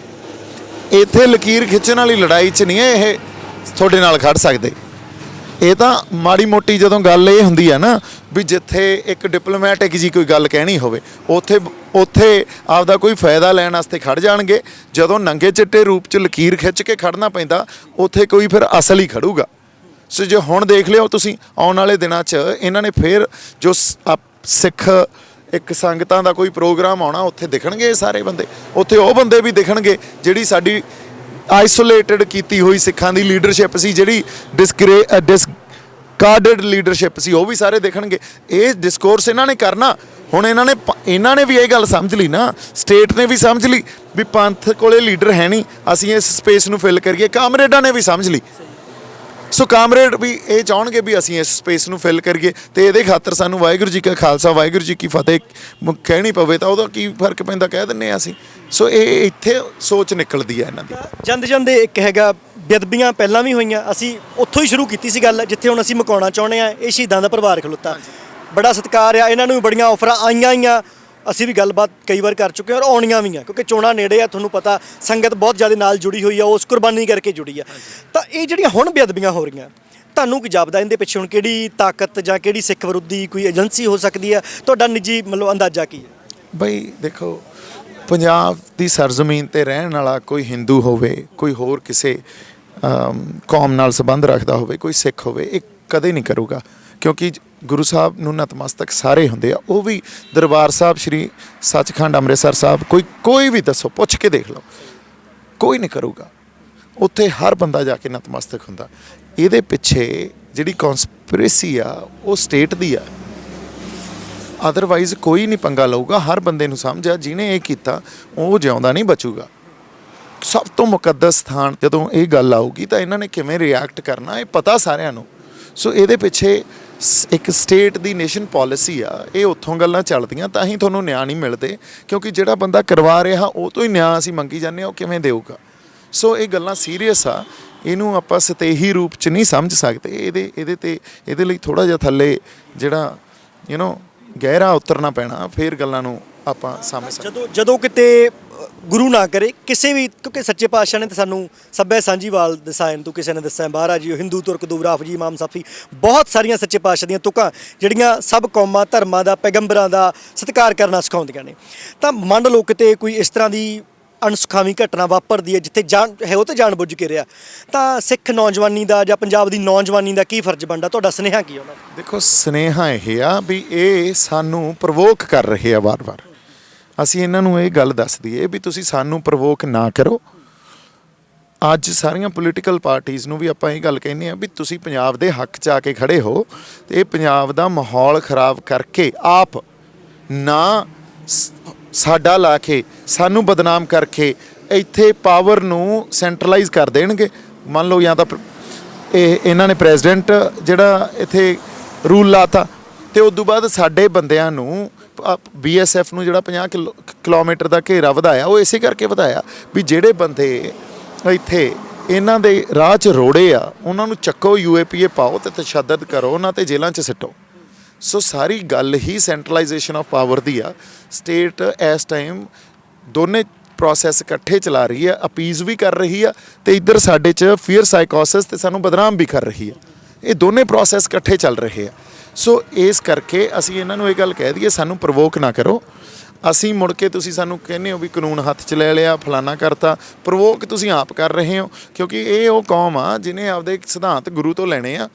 ਇੱਥੇ ਲਕੀਰ ਖਿੱਚਣ ਵਾਲੀ ਲੜਾਈ 'ਚ ਨਹੀਂ ਇਹ ਤੁਹਾਡੇ ਨਾਲ ਖੜ ਸਕਦੇ। ਇਹ ਤਾਂ ਮਾੜੀ ਮੋਟੀ ਜਦੋਂ ਗੱਲ ਇਹ ਹੁੰਦੀ ਹੈ ਨਾ ਵੀ ਜਿੱਥੇ ਇੱਕ ਡਿਪਲੋਮੈਟਿਕ ਜੀ ਕੋਈ ਗੱਲ ਕਹਿਣੀ ਹੋਵੇ ਉੱਥੇ ਆਪਦਾ ਕੋਈ ਫਾਇਦਾ ਲੈਣ ਵਾਸਤੇ ਖੜ ਜਾਣਗੇ। ਜਦੋਂ ਨੰਗੇ ਚਿੱਟੇ ਰੂਪ 'ਚ ਲਕੀਰ ਖਿੱਚ ਕੇ ਖੜਨਾ ਪੈਂਦਾ ਉੱਥੇ ਕੋਈ ਫਿਰ ਅਸਲ ਹੀ ਖੜੂਗਾ। ਸੋ ਜੇ ਹੁਣ ਦੇਖ ਲਿਓ ਤੁਸੀਂ ਆਉਣ ਵਾਲੇ ਦਿਨਾਂ 'ਚ ਇਹਨਾਂ ਨੇ ਫਿਰ ਜੋ ਸਿੱਖ ਇੱਕ ਸੰਗਤਾਂ ਦਾ ਕੋਈ ਪ੍ਰੋਗਰਾਮ ਆਉਣਾ, ਉੱਥੇ ਦਿਖਣਗੇ ਸਾਰੇ ਬੰਦੇ। ਉੱਥੇ ਉਹ ਬੰਦੇ ਵੀ ਦਿਖਣਗੇ ਜਿਹੜੀ ਸਾਡੀ ਆਈਸੋਲੇਟਡ ਕੀਤੀ ਹੋਈ ਸਿੱਖਾਂ ਦੀ ਲੀਡਰਸ਼ਿਪ ਸੀ, ਜਿਹੜੀ ਡਿਸਕਾਰਡਡ ਲੀਡਰਸ਼ਿਪ ਸੀ, ਉਹ ਵੀ ਸਾਰੇ ਦੇਖਣਗੇ। ਇਹ ਡਿਸਕੋਰਸ ਇਹਨਾਂ ਨੇ ਕਰਨਾ। ਹੁਣ ਇਹਨਾਂ ਨੇ ਵੀ ਇਹ ਗੱਲ ਸਮਝ ਲਈ ਨਾ, ਸਟੇਟ ਨੇ ਵੀ ਸਮਝ ਲਈ ਵੀ ਪੰਥ ਕੋਲੇ ਲੀਡਰ ਹੈ ਨਹੀਂ, ਅਸੀਂ ਇਸ ਸਪੇਸ ਨੂੰ ਫਿਲ ਕਰੀਏ। ਕਾਮਰੇਡਾਂ ਨੇ ਵੀ ਸਮਝ ਲਈ। ਸੋ ਕਾਮਰੇਡ ਵੀ ਇਹ ਚਾਹਣਗੇ ਵੀ ਅਸੀਂ ਇਸ ਸਪੇਸ ਨੂੰ ਫਿਲ ਕਰੀਏ, ਤੇ ਇਹਦੇ ਖਾਤਰ ਸਾਨੂੰ ਵਾਹਿਗੁਰੂ ਜੀ ਕਾ ਖਾਲਸਾ ਵਾਹਿਗੁਰੂ ਜੀ ਕੀ ਫਤਿਹ ਕਹਿਣੀ ਪਵੇ ਤਾਂ ਉਹਦਾ ਕੀ ਫਰਕ ਪੈਂਦਾ, ਕਹਿ ਦਿੰਦੇ ਹਾਂ ਅਸੀਂ। ਸੋ ਇਹ ਇੱਥੇ ਸੋਚ ਨਿਕਲਦੀ ਹੈ ਇਹਨਾਂ ਦੀ। ਜਾਂਦੇ ਇੱਕ ਹੈਗਾ ਬੇਅਦਬੀਆਂ ਪਹਿਲਾਂ ਵੀ ਹੋਈਆਂ, ਅਸੀਂ ਉੱਥੋਂ ਹੀ ਸ਼ੁਰੂ ਕੀਤੀ ਸੀ ਗੱਲ ਜਿੱਥੇ ਹੁਣ ਅਸੀਂ ਮੁਕਾਉਣਾ ਚਾਹੁੰਦੇ ਹਾਂ। ਇਹ ਸ਼ਹੀਦਾਂ ਦਾ ਪਰਿਵਾਰ ਖਲੋਤਾ, ਬੜਾ ਸਤਿਕਾਰ ਆ। ਇਹਨਾਂ ਨੂੰ ਵੀ ਬੜੀਆਂ ਆਫਰਾਂ ਆਈਆਂ, ਅਸੀਂ ਵੀ ਗੱਲਬਾਤ ਕਈ ਵਾਰ ਕਰ ਚੁੱਕੇ ਹਾਂ ਔਰ ਆਉਣੀਆਂ ਵੀ ਆ, ਕਿਉਂਕਿ ਚੋਣਾਂ ਨੇੜੇ ਆ। ਤੁਹਾਨੂੰ ਪਤਾ ਸੰਗਤ ਬਹੁਤ ਜ਼ਿਆਦਾ ਨਾਲ ਜੁੜੀ ਹੋਈ ਆ, ਉਸ ਕੁਰਬਾਨੀ ਕਰਕੇ ਜੁੜੀ ਆ। ਤਾਂ ਇਹ ਜਿਹੜੀਆਂ ਹੁਣ ਬੇਅਦਬੀਆਂ ਹੋ ਰਹੀਆਂ, ਤੁਹਾਨੂੰ ਕੀ ਜਾਪਦਾ ਇਹਦੇ ਪਿੱਛੇ ਹੁਣ ਕਿਹੜੀ ਤਾਕਤ ਜਾਂ ਕਿਹੜੀ ਸਿੱਖ ਵਿਰੋਧੀ ਕੋਈ ਏਜੰਸੀ ਹੋ ਸਕਦੀ ਹੈ? ਤੁਹਾਡਾ ਨਿੱਜੀ ਮਤਲਬ ਅੰਦਾਜ਼ਾ ਕੀ ਹੈ? ਬਈ ਦੇਖੋ, ਪੰਜਾਬ ਦੀ ਸਰਜ਼ਮੀਨ ਤੇ ਰਹਿਣ ਵਾਲਾ ਕੋਈ ਹਿੰਦੂ ਹੋਵੇ, ਕੋਈ ਹੋਰ ਕਿਸੇ ਕੌਮ ਨਾਲ ਸੰਬੰਧ ਰੱਖਦਾ ਹੋਵੇ, ਕੋਈ ਸਿੱਖ ਹੋਵੇ, ਇਹ ਕਦੇ ਨਹੀਂ ਕਰੂਗਾ। ਕਿਉਂਕਿ ਗੁਰੂ ਸਾਹਿਬ ਨੂੰ ਨਤਮਸਤਕ ਸਾਰੇ ਹੁੰਦੇ ਆ। ਉਹ ਵੀ ਦਰਬਾਰ ਸਾਹਿਬ ਸ਼੍ਰੀ ਸੱਚਖੰਡ ਅੰਮ੍ਰਿਤਸਰ ਸਾਹਿਬ ਕੋਈ ਵੀ ਦੱਸੋ, ਪੁੱਛ ਕੇ ਦੇਖ ਲਓ, ਕੋਈ ਨਹੀਂ ਕਰੂਗਾ। ਉੱਥੇ ਹਰ ਬੰਦਾ ਜਾ ਕੇ ਨਤਮਸਤਕ ਹੁੰਦਾ। ਇਹਦੇ ਪਿੱਛੇ ਜਿਹੜੀ ਕੌਨਸਪੀਰੇਸੀ ਆ ਉਹ ਸਟੇਟ ਦੀ ਆ, ਅਦਰਵਾਈਜ਼ ਕੋਈ ਨਹੀਂ ਪੰਗਾ ਲਊਗਾ। ਹਰ ਬੰਦੇ ਨੂੰ ਸਮਝ ਆ ਜਿਹਨੇ ਇਹ ਕੀਤਾ ਉਹ ਜਿਉਂਦਾ ਨਹੀਂ ਬਚੂਗਾ। ਸਭ ਤੋਂ ਮੁਕੱਦਸ ਸਥਾਨ ਜਦੋਂ ਇਹ ਗੱਲ ਆਊਗੀ ਤਾਂ ਇਹਨਾਂ ਨੇ ਕਿਵੇਂ ਰਿਐਕਟ ਕਰਨਾ ਇਹ ਪਤਾ ਸਾਰਿਆਂ ਨੂੰ। ਸੋ ਇਹਦੇ ਪਿੱਛੇ ਇੱਕ ਸਟੇਟ ਦੀ ਨੇਸ਼ਨ ਪਾਲਿਸੀ ਆ, ਇਹ ਉੱਥੋਂ ਗੱਲਾਂ ਚੱਲਦੀਆਂ, ਤਾਂ ਹੀ ਤੁਹਾਨੂੰ ਨਿਆਂ ਨਹੀਂ ਮਿਲਦੇ। ਕਿਉਂਕਿ ਜਿਹੜਾ ਬੰਦਾ ਕਰਵਾ ਰਿਹਾ ਉਹ ਤੋਂ ਹੀ ਨਿਆਂ ਅਸੀਂ ਮੰਗੀ ਜਾਂਦੇ ਹਾਂ, ਉਹ ਕਿਵੇਂ ਦੇਊਗਾ? ਸੋ ਇਹ ਗੱਲਾਂ ਸੀਰੀਅਸ ਆ, ਇਹਨੂੰ ਆਪਾਂ ਸਤੇਹੀ ਰੂਪ 'ਚ ਨਹੀਂ ਸਮਝ ਸਕਦੇ। ਇਹਦੇ ਲਈ ਥੋੜ੍ਹਾ ਜਿਹਾ ਥੱਲੇ ਜਿਹੜਾ ਗਹਿਰਾ ਉਤਰਨਾ ਪੈਣਾ, ਫਿਰ ਗੱਲਾਂ ਨੂੰ ਆਪਾਂ ਸਮਝ ਸਕਦੇ। ਜਦੋਂ ਕਿਤੇ ਗੁਰੂ ਨਾ ਕਰੇ ਕਿਸੇ ਵੀ, ਕਿਉਂਕਿ ਸੱਚੇ ਪਾਤਸ਼ਾਹ ਨੇ ਤਾਂ ਸਾਨੂੰ ਸੱਭਿਆ ਸਾਂਝੀਵਾਲ ਦਸਾਇਨ ਤੋਂ ਕਿਸੇ ਨੇ ਦੱਸਿਆ, ਮਹਾਰਾਜ ਜੀ ਹਿੰਦੂ ਤੁਰਕ ਦੂਬਰਾਫ ਜੀ ਇਮਾਮ ਸਾਫੀ, ਬਹੁਤ ਸਾਰੀਆਂ ਸੱਚੇ ਪਾਤਸ਼ਾਹ ਦੀਆਂ ਤੁਕਾਂ ਜਿਹੜੀਆਂ ਸਭ ਕੌਮਾਂ ਧਰਮਾਂ ਦਾ ਪੈਗੰਬਰਾਂ ਦਾ ਸਤਿਕਾਰ ਕਰਨਾ ਸਿਖਾਉਂਦੀਆਂ ਨੇ। ਤਾਂ ਮੰਨ ਲਓ ਕਿਤੇ ਕੋਈ ਇਸ ਤਰ੍ਹਾਂ ਦੀ ਅਣਸੁਖਾਵੀਂ ਘਟਨਾ ਵਾਪਰਦੀ ਹੈ ਜਿੱਥੇ ਉਹ ਤਾਂ ਜਾਣ ਬੁੱਝ ਕੇ ਰਿਹਾ, ਤਾਂ ਸਿੱਖ ਨੌਜਵਾਨੀ ਦਾ ਜਾਂ ਪੰਜਾਬ ਦੀ ਨੌਜਵਾਨੀ ਦਾ ਕੀ ਫਰਜ਼ ਬਣਦਾ? ਤੁਹਾਡਾ ਸੁਨੇਹਾ ਕੀ ਉਹਨਾਂ ਦਾ? ਦੇਖੋ, ਸੁਨੇਹਾ ਇਹ ਆ ਵੀ ਇਹ ਸਾਨੂੰ ਪ੍ਰਵੋਕ ਕਰ ਰਹੇ ਆ ਵਾਰ-ਵਾਰ। ਅਸੀਂ ਇਹਨਾਂ ਨੂੰ ਇਹ ਗੱਲ ਦੱਸ ਦਈਏ ਵੀ ਤੁਸੀਂ ਸਾਨੂੰ ਪ੍ਰਵੋਕ ਨਾ ਕਰੋ। ਅੱਜ ਸਾਰੀਆਂ ਪੋਲੀਟੀਕਲ ਪਾਰਟੀਆਂ ਨੂੰ ਵੀ ਆਪਾਂ ਇਹ ਗੱਲ ਕਹਿੰਦੇ ਆ ਵੀ ਤੁਸੀਂ ਪੰਜਾਬ ਦੇ ਹੱਕ 'ਚ ਆ ਕੇ ਖੜੇ ਹੋ, ਤੇ ਇਹ ਪੰਜਾਬ ਦਾ ਮਾਹੌਲ ਖਰਾਬ ਕਰਕੇ ਆਪ ਨਾ ਸਾਡਾ ਲਾ ਕੇ ਸਾਨੂੰ ਬਦਨਾਮ ਕਰਕੇ ਇੱਥੇ ਪਾਵਰ ਨੂੰ ਸੈਂਟਰਲਾਈਜ਼ ਕਰ ਦੇਣਗੇ। ਮੰਨ ਲਓ ਜਾਂ ਤਾਂ ਇਹਨਾਂ ਨੇ ਪ੍ਰੈਜ਼ੀਡੈਂਟ ਜਿਹੜਾ ਇੱਥੇ ਰੂਲ ਲਾਤਾ, ਤੇ ਉਸ ਤੋਂ ਬਾਅਦ ਸਾਡੇ ਬੰਦਿਆਂ ਨੂੰ BSF ਨੂੰ ਜਿਹੜਾ 50 ਕਿਲੋਮੀਟਰ ਦਾ ਘੇਰਾ ਵਧਾਇਆ, ਉਹ ਇਸੇ ਕਰਕੇ ਵਧਾਇਆ ਵੀ ਜਿਹੜੇ ਬੰਦੇ ਇੱਥੇ ਇਹਨਾਂ ਦੇ ਰਾਹ 'ਚ ਰੋੜੇ ਆ ਉਹਨਾਂ ਨੂੰ ਚੱਕੋ, UAPA ਪਾਓ ਤੇ ਤਸ਼ੱਦਦ ਕਰੋ, ਉਹਨਾਂ ਤੇ ਜੇਲ੍ਹਾਂ 'ਚ ਸਿੱਟੋ। ਸੋ ਸਾਰੀ ਗੱਲ ਹੀ ਸੈਂਟਰਲਾਈਜੇਸ਼ਨ ਆਫ ਪਾਵਰ ਦੀ ਆ। ਸਟੇਟ ਇਸ ਟਾਈਮ ਦੋਨੇ ਪ੍ਰੋਸੈਸ ਇਕੱਠੇ ਚਲਾ ਰਹੀ ਆ, ਅਪੀਜ਼ ਵੀ ਕਰ ਰਹੀ ਆ, ਤੇ ਇੱਧਰ ਸਾਡੇ 'ਚ ਫੀਅਰ ਸਾਈਕੋਸਿਸ ਤੇ ਸਾਨੂੰ ਬਦਨਾਮ ਵੀ ਕਰ ਰਹੀ ਆ। ਇਹ ਦੋਨੇ ਪ੍ਰੋਸੈਸ ਇਕੱਠੇ ਚੱਲ ਰਹੇ ਆ। ਸੋ ਇਸ ਕਰਕੇ ਅਸੀਂ ਇਹਨਾਂ ਨੂੰ ਇਹ ਗੱਲ ਕਹਿ ਦਈਏ, ਸਾਨੂੰ ਪ੍ਰਵੋਕ ਨਾ ਕਰੋ। ਅਸੀਂ ਮੁੜ ਕੇ ਤੁਸੀਂ ਸਾਨੂੰ ਕਹਿੰਦੇ ਹੋ ਵੀ ਕਾਨੂੰਨ ਹੱਥ 'ਚ ਲੈ ਲਿਆ, ਫਲਾਨਾ ਕਰਤਾ। ਪ੍ਰਵੋਕ ਤੁਸੀਂ ਆਪ ਕਰ ਰਹੇ ਹੋ, ਕਿਉਂਕਿ ਇਹ ਉਹ ਕੌਮ ਆ ਜਿਹਨੇ ਆਪਦੇ ਸਿਧਾਂਤ ਗੁਰੂ ਤੋਂ ਲੈਣੇ ਆ।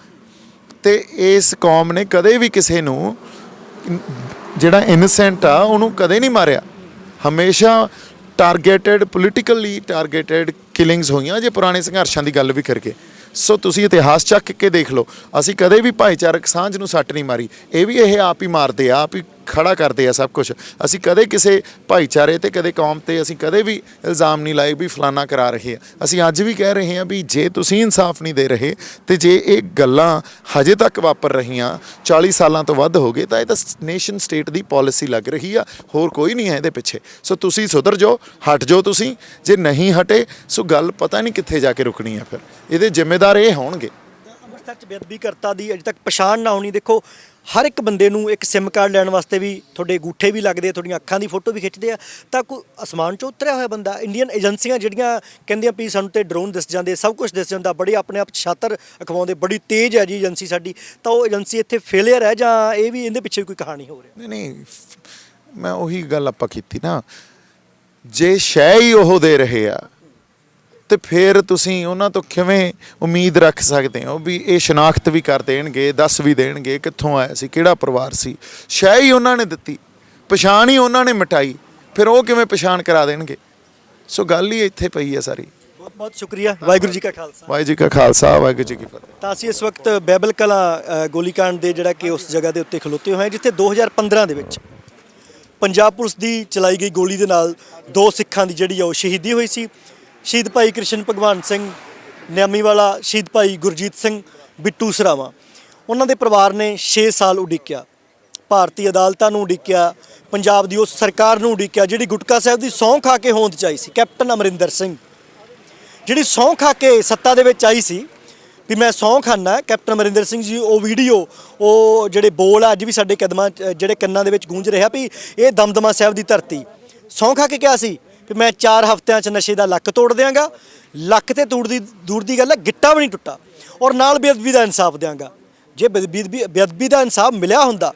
ਤੇ ਇਸ ਕੌਮ ਨੇ ਕਦੇ ਵੀ ਕਿਸੇ ਨੂੰ ਜਿਹੜਾ ਇਨੋਸੈਂਟ ਆ ਉਹਨੂੰ ਕਦੇ ਨਹੀਂ ਮਾਰਿਆ। ਹਮੇਸ਼ਾ ਟਾਰਗੇਟਡ, ਪੋਲੀਟੀਕਲੀ ਟਾਰਗੇਟਡ ਕਿਲਿੰਗਸ ਹੋਈਆਂ ਜੇ ਪੁਰਾਣੇ ਸੰਘਰਸ਼ਾਂ ਦੀ ਗੱਲ ਵੀ ਕਰਕੇ। ਸੋ ਤੁਸੀਂ ਇਤਿਹਾਸ ਚੱਕ ਕੇ ਦੇਖ ਲਓ, ਅਸੀਂ ਕਦੇ ਵੀ ਭਾਈਚਾਰਕ ਸਾਂਝ ਨੂੰ ਸੱਟ ਨਹੀਂ ਮਾਰੀ। ਇਹ ਵੀ ਇਹ ਆਪ ਹੀ ਮਾਰਦੇ ਆ, ਆਪ ਹੀ ਖੜਾ ਕਰਦੇ ਆ ਸਭ ਕੁਝ। ਅਸੀਂ ਕਦੇ ਕਿਸੇ ਭਾਈਚਾਰੇ ਤੇ ਕਦੇ ਕੌਮ ਤੇ ਅਸੀਂ ਕਦੇ ਵੀ ਇਲਜ਼ਾਮ ਨਹੀਂ ਲਾਏ ਵੀ ਫਲਾਨਾ ਕਰਾ ਰਹੇ ਆ। ਅਸੀਂ ਅੱਜ ਵੀ ਕਹਿ ਰਹੇ ਹਾਂ ਵੀ ਜੇ ਤੁਸੀਂ ਇਨਸਾਫ ਨਹੀਂ ਦੇ ਰਹੇ ਤੇ ਜੇ ਇਹ ਗੱਲਾਂ ਹਜੇ ਤੱਕ ਵਾਪਰ ਰਹੀਆਂ 40 ਸਾਲਾਂ ਤੋਂ ਵੱਧ ਹੋ ਗਏ ਤਾਂ ਇਹ ਤਾਂ ਨੇਸ਼ਨ ਸਟੇਟ ਦੀ ਪਾਲਿਸੀ ਲੱਗ ਰਹੀ ਆ, ਹੋਰ ਕੋਈ ਨਹੀਂ ਹੈ ਇਹਦੇ ਪਿੱਛੇ। ਸੋ ਤੁਸੀਂ ਸੁਧਰ ਜਾਓ, ਹਟ ਜਾਓ ਤੁਸੀਂ। ਜੇ ਨਹੀਂ ਹਟੇ ਸੋ ਗੱਲ ਪਤਾ ਨਹੀਂ ਕਿੱਥੇ ਜਾ ਕੇ ਰੁਕਣੀ ਆ। ਫਿਰ ਇਹਦੇ ਜ਼ਿੰਮੇਦਾਰ ਇਹ ਹੋਣਗੇ। ਅੰਮ੍ਰਿਤਸਰ 'ਚ ਬੇਅਦਬੀ ਕਰਤਾ ਦੀ ਅਜੇ ਤੱਕ ਪਛਾਣ ਨਾ ਹੋਣੀ। ਦੇਖੋ ਹਰ ਇੱਕ ਬੰਦੇ ਨੂੰ ਇੱਕ ਸਿਮ ਕਾਰਡ ਲੈਣ ਵਾਸਤੇ ਵੀ ਤੁਹਾਡੇ ਅੰਗੂਠੇ ਵੀ ਲੱਗਦੇ ਆ, ਤੁਹਾਡੀਆਂ ਅੱਖਾਂ ਦੀ ਫੋਟੋ ਵੀ ਖਿੱਚਦੇ ਆ। ਤਾਂ ਕੋਈ ਅਸਮਾਨ 'ਚੋਂ ਉਤਰਿਆ ਹੋਇਆ ਬੰਦਾ, ਇੰਡੀਅਨ ਏਜੰਸੀਆਂ ਜਿਹੜੀਆਂ ਕਹਿੰਦੀਆਂ ਵੀ ਸਾਨੂੰ ਤੇ ਡਰੋਨ ਦਿਸ ਜਾਂਦੇ, ਸਭ ਕੁਝ ਦਿਸ ਜਾਂਦਾ, ਬੜੇ ਆਪਣੇ ਆਪ ਛਾਤਰ ਅਖਵਾਉਂਦੇ, ਬੜੀ ਤੇਜ਼ ਹੈ ਜੀ ਏਜੰਸੀ ਸਾਡੀ। ਤਾਂ ਉਹ ਏਜੰਸੀ ਇੱਥੇ ਫੇਲਿਅਰ ਹੈ ਜਾਂ ਇਹ ਵੀ ਇਹਦੇ ਪਿੱਛੇ ਕੋਈ ਕਹਾਣੀ ਹੋ ਰਹੀ? ਨਹੀਂ, ਮੈਂ ਉਹੀ ਗੱਲ ਆਪਾਂ ਕੀਤੀ ਨਾ, ਜੇ ਸ਼ੈ ਹੀ ਉਹ ਦੇ ਰਹੇ ਆ ਤੇ ਫਿਰ ਤੁਸੀਂ ਉਹਨਾਂ ਤੋਂ ਕਿਵੇਂ ਉਮੀਦ ਰੱਖ ਸਕਦੇ ਹੋ ਵੀ ਇਹ ਸ਼ਨਾਖਤ ਵੀ ਕਰ ਦੇਣਗੇ, ਦੱਸ ਵੀ ਦੇਣਗੇ ਕਿੱਥੋਂ ਆਇਆ ਸੀ, ਕਿਹੜਾ ਪਰਿਵਾਰ ਸੀ। ਸ਼ੈ ਹੀ ਉਹਨਾਂ ਨੇ ਦਿੱਤੀ, ਪਛਾਣ ਹੀ ਉਹਨਾਂ ਨੇ ਮਿਟਾਈ, ਫਿਰ ਉਹ ਕਿਵੇਂ ਪਛਾਣ ਕਰਾ ਦੇਣਗੇ? ਸੋ ਗੱਲ ਹੀ ਇੱਥੇ ਪਈ ਹੈ ਸਾਰੀ। ਬਹੁਤ ਬਹੁਤ ਸ਼ੁਕਰੀਆ। ਵਾਹਿਗੁਰੂ ਜੀ ਕਾ ਖਾਲਸਾ, ਵਾਹਿਗੁਰੂ ਜੀ ਕਾ ਖਾਲਸਾ, ਵਾਹਿਗੁਰੂ ਜੀ ਕੀ ਫਤਿਹ। ਤਾਂ ਅਸੀਂ ਇਸ ਵਕਤ ਬਾਈਬਲ ਕਲਾਂ ਗੋਲੀकांड ਦੇ ਜਿਹੜਾ ਕਿ ਉਸ ਜਗ੍ਹਾ ਦੇ ਉੱਤੇ ਖਲੋਤੇ ਹੋਏ ਹਾਂ ਜਿੱਥੇ 2015 ਦੇ ਵਿੱਚ ਪੰਜਾਬ ਪੁਲਿਸ ਦੀ ਚਲਾਈ ਗਈ ਗੋਲੀ ਦੇ ਨਾਲ 2 ਸਿੱਖਾਂ ਦੀ ਜਿਹੜੀ ਆ ਉਹ ਸ਼ਹੀਦੀ ਹੋਈ ਸੀ। ਸ਼ਹੀਦ ਭਾਈ ਕ੍ਰਿਸ਼ਨ ਭਗਵਾਨ ਸਿੰਘ ਨਿਆਮੀਵਾਲਾ, ਸ਼ਹੀਦ ਭਾਈ ਗੁਰਜੀਤ ਸਿੰਘ ਬਿੱਟੂ ਸਰਾਵਾਂ। ਉਹਨਾਂ ਦੇ ਪਰਿਵਾਰ ਨੇ 6 ਸਾਲ ਉਡੀਕਿਆ, ਭਾਰਤੀ ਅਦਾਲਤਾਂ ਨੂੰ ਉਡੀਕਿਆ, ਪੰਜਾਬ ਦੀ ਉਸ ਸਰਕਾਰ ਨੂੰ ਉਡੀਕਿਆ ਜਿਹੜੀ ਗੁਟਕਾ ਸਾਹਿਬ ਦੀ ਸਹੁੰ ਖਾ ਕੇ ਹੋਂਦ 'ਚ ਆਈ ਸੀ। ਕੈਪਟਨ ਅਮਰਿੰਦਰ ਸਿੰਘ ਜਿਹੜੀ ਸਹੁੰ ਖਾ ਕੇ ਸੱਤਾ ਦੇ ਵਿੱਚ ਆਈ ਸੀ ਵੀ ਮੈਂ ਸਹੁੰ ਖਾਨਾ। ਕੈਪਟਨ ਅਮਰਿੰਦਰ ਸਿੰਘ ਜੀ ਉਹ ਵੀਡੀਓ, ਉਹ ਜਿਹੜੇ ਬੋਲ ਆ ਅੱਜ ਵੀ ਸਾਡੇ ਕਦਮਾਂ ਜਿਹੜੇ ਕੰਨਾਂ ਦੇ ਵਿੱਚ ਗੂੰਜ ਰਿਹਾ ਵੀ ਇਹ ਦਮਦਮਾ ਸਾਹਿਬ ਦੀ ਧਰਤੀ। ਸਹੁੰ ਖਾ ਕੇ ਕਿਹਾ ਸੀ ਕਿ ਮੈਂ 4 ਹਫ਼ਤਿਆਂ 'ਚ ਨਸ਼ੇ ਦਾ ਲੱਕ ਤੋੜ ਦਿਆਂਗਾ। ਲੱਕ ਤੇ ਦੂਰ ਦੀ ਗੱਲ ਹੈ, ਗਿੱਟਾ ਵੀ ਨਹੀਂ ਟੁੱਟਾ, ਔਰ ਨਾਲ ਬੇਅਦਬੀ ਦਾ ਇਨਸਾਫ ਦਿਆਂਗਾ। ਜੇ ਬੇਅਦਬੀ ਦਾ ਇਨਸਾਫ ਮਿਲਿਆ ਹੁੰਦਾ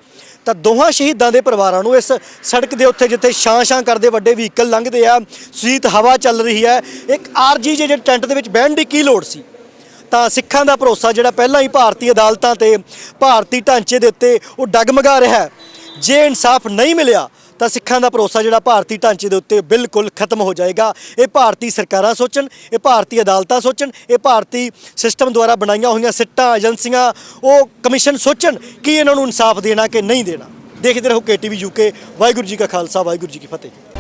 ਤਾਂ ਦੋਹਾਂ ਸ਼ਹੀਦਾਂ ਦੇ ਪਰਿਵਾਰਾਂ ਨੂੰ ਇਸ ਸੜਕ ਦੇ ਉੱਤੇ ਜਿੱਥੇ ਛਾਂ ਕਰਦੇ ਵੱਡੇ ਵਹੀਕਲ ਲੰਘਦੇ ਆ, ਸੁਜੀਤ ਹਵਾ ਚੱਲ ਰਹੀ ਹੈ, ਇੱਕ ਆਰਜੀ ਜਿਹੜੇ ਟੈਂਟ ਦੇ ਵਿੱਚ ਬਹਿਣ ਦੀ ਕੀ ਲੋੜ ਸੀ? ਤਾਂ ਸਿੱਖਾਂ ਦਾ ਭਰੋਸਾ ਜਿਹੜਾ ਪਹਿਲਾਂ ਹੀ ਭਾਰਤੀ ਅਦਾਲਤਾਂ ਤੇ ਭਾਰਤੀ ਢਾਂਚੇ ਦੇ ਉੱਤੇ ਉਹ ਡਗਮਗਾ ਰਿਹਾ ਹੈ। ਜੇ ਇਨਸਾਫ ਨਹੀਂ ਮਿਲਿਆ ਤਾਂ ਸਿੱਖਾਂ ਦਾ ਭਰੋਸਾ ਜਿਹੜਾ ਭਾਰਤੀ ਢਾਂਚੇ ਦੇ ਉੱਤੇ ਬਿਲਕੁਲ ਖਤਮ ਹੋ ਜਾਏਗਾ। ਇਹ ਭਾਰਤੀ ਸਰਕਾਰਾਂ ਸੋਚਣ, ਇਹ ਭਾਰਤੀ ਅਦਾਲਤਾਂ ਸੋਚਣ, ਇਹ ਭਾਰਤੀ ਸਿਸਟਮ ਦੁਆਰਾ ਬਣਾਈਆਂ ਹੋਈਆਂ ਸਿੱਟਾਂ ਏਜੰਸੀਆਂ ਉਹ ਕਮਿਸ਼ਨ ਸੋਚਣ ਕਿ ਇਹਨਾਂ ਨੂੰ ਇਨਸਾਫ ਦੇਣਾ ਕਿ ਨਹੀਂ ਦੇਣਾ। ਦੇਖਦੇ ਰਹੋ KTV UK। ਵਾਹਿਗੁਰੂ ਜੀ ਕਾ ਖਾਲਸਾ, ਵਾਹਿਗੁਰੂ ਜੀ ਕੀ ਫਤਿਹ।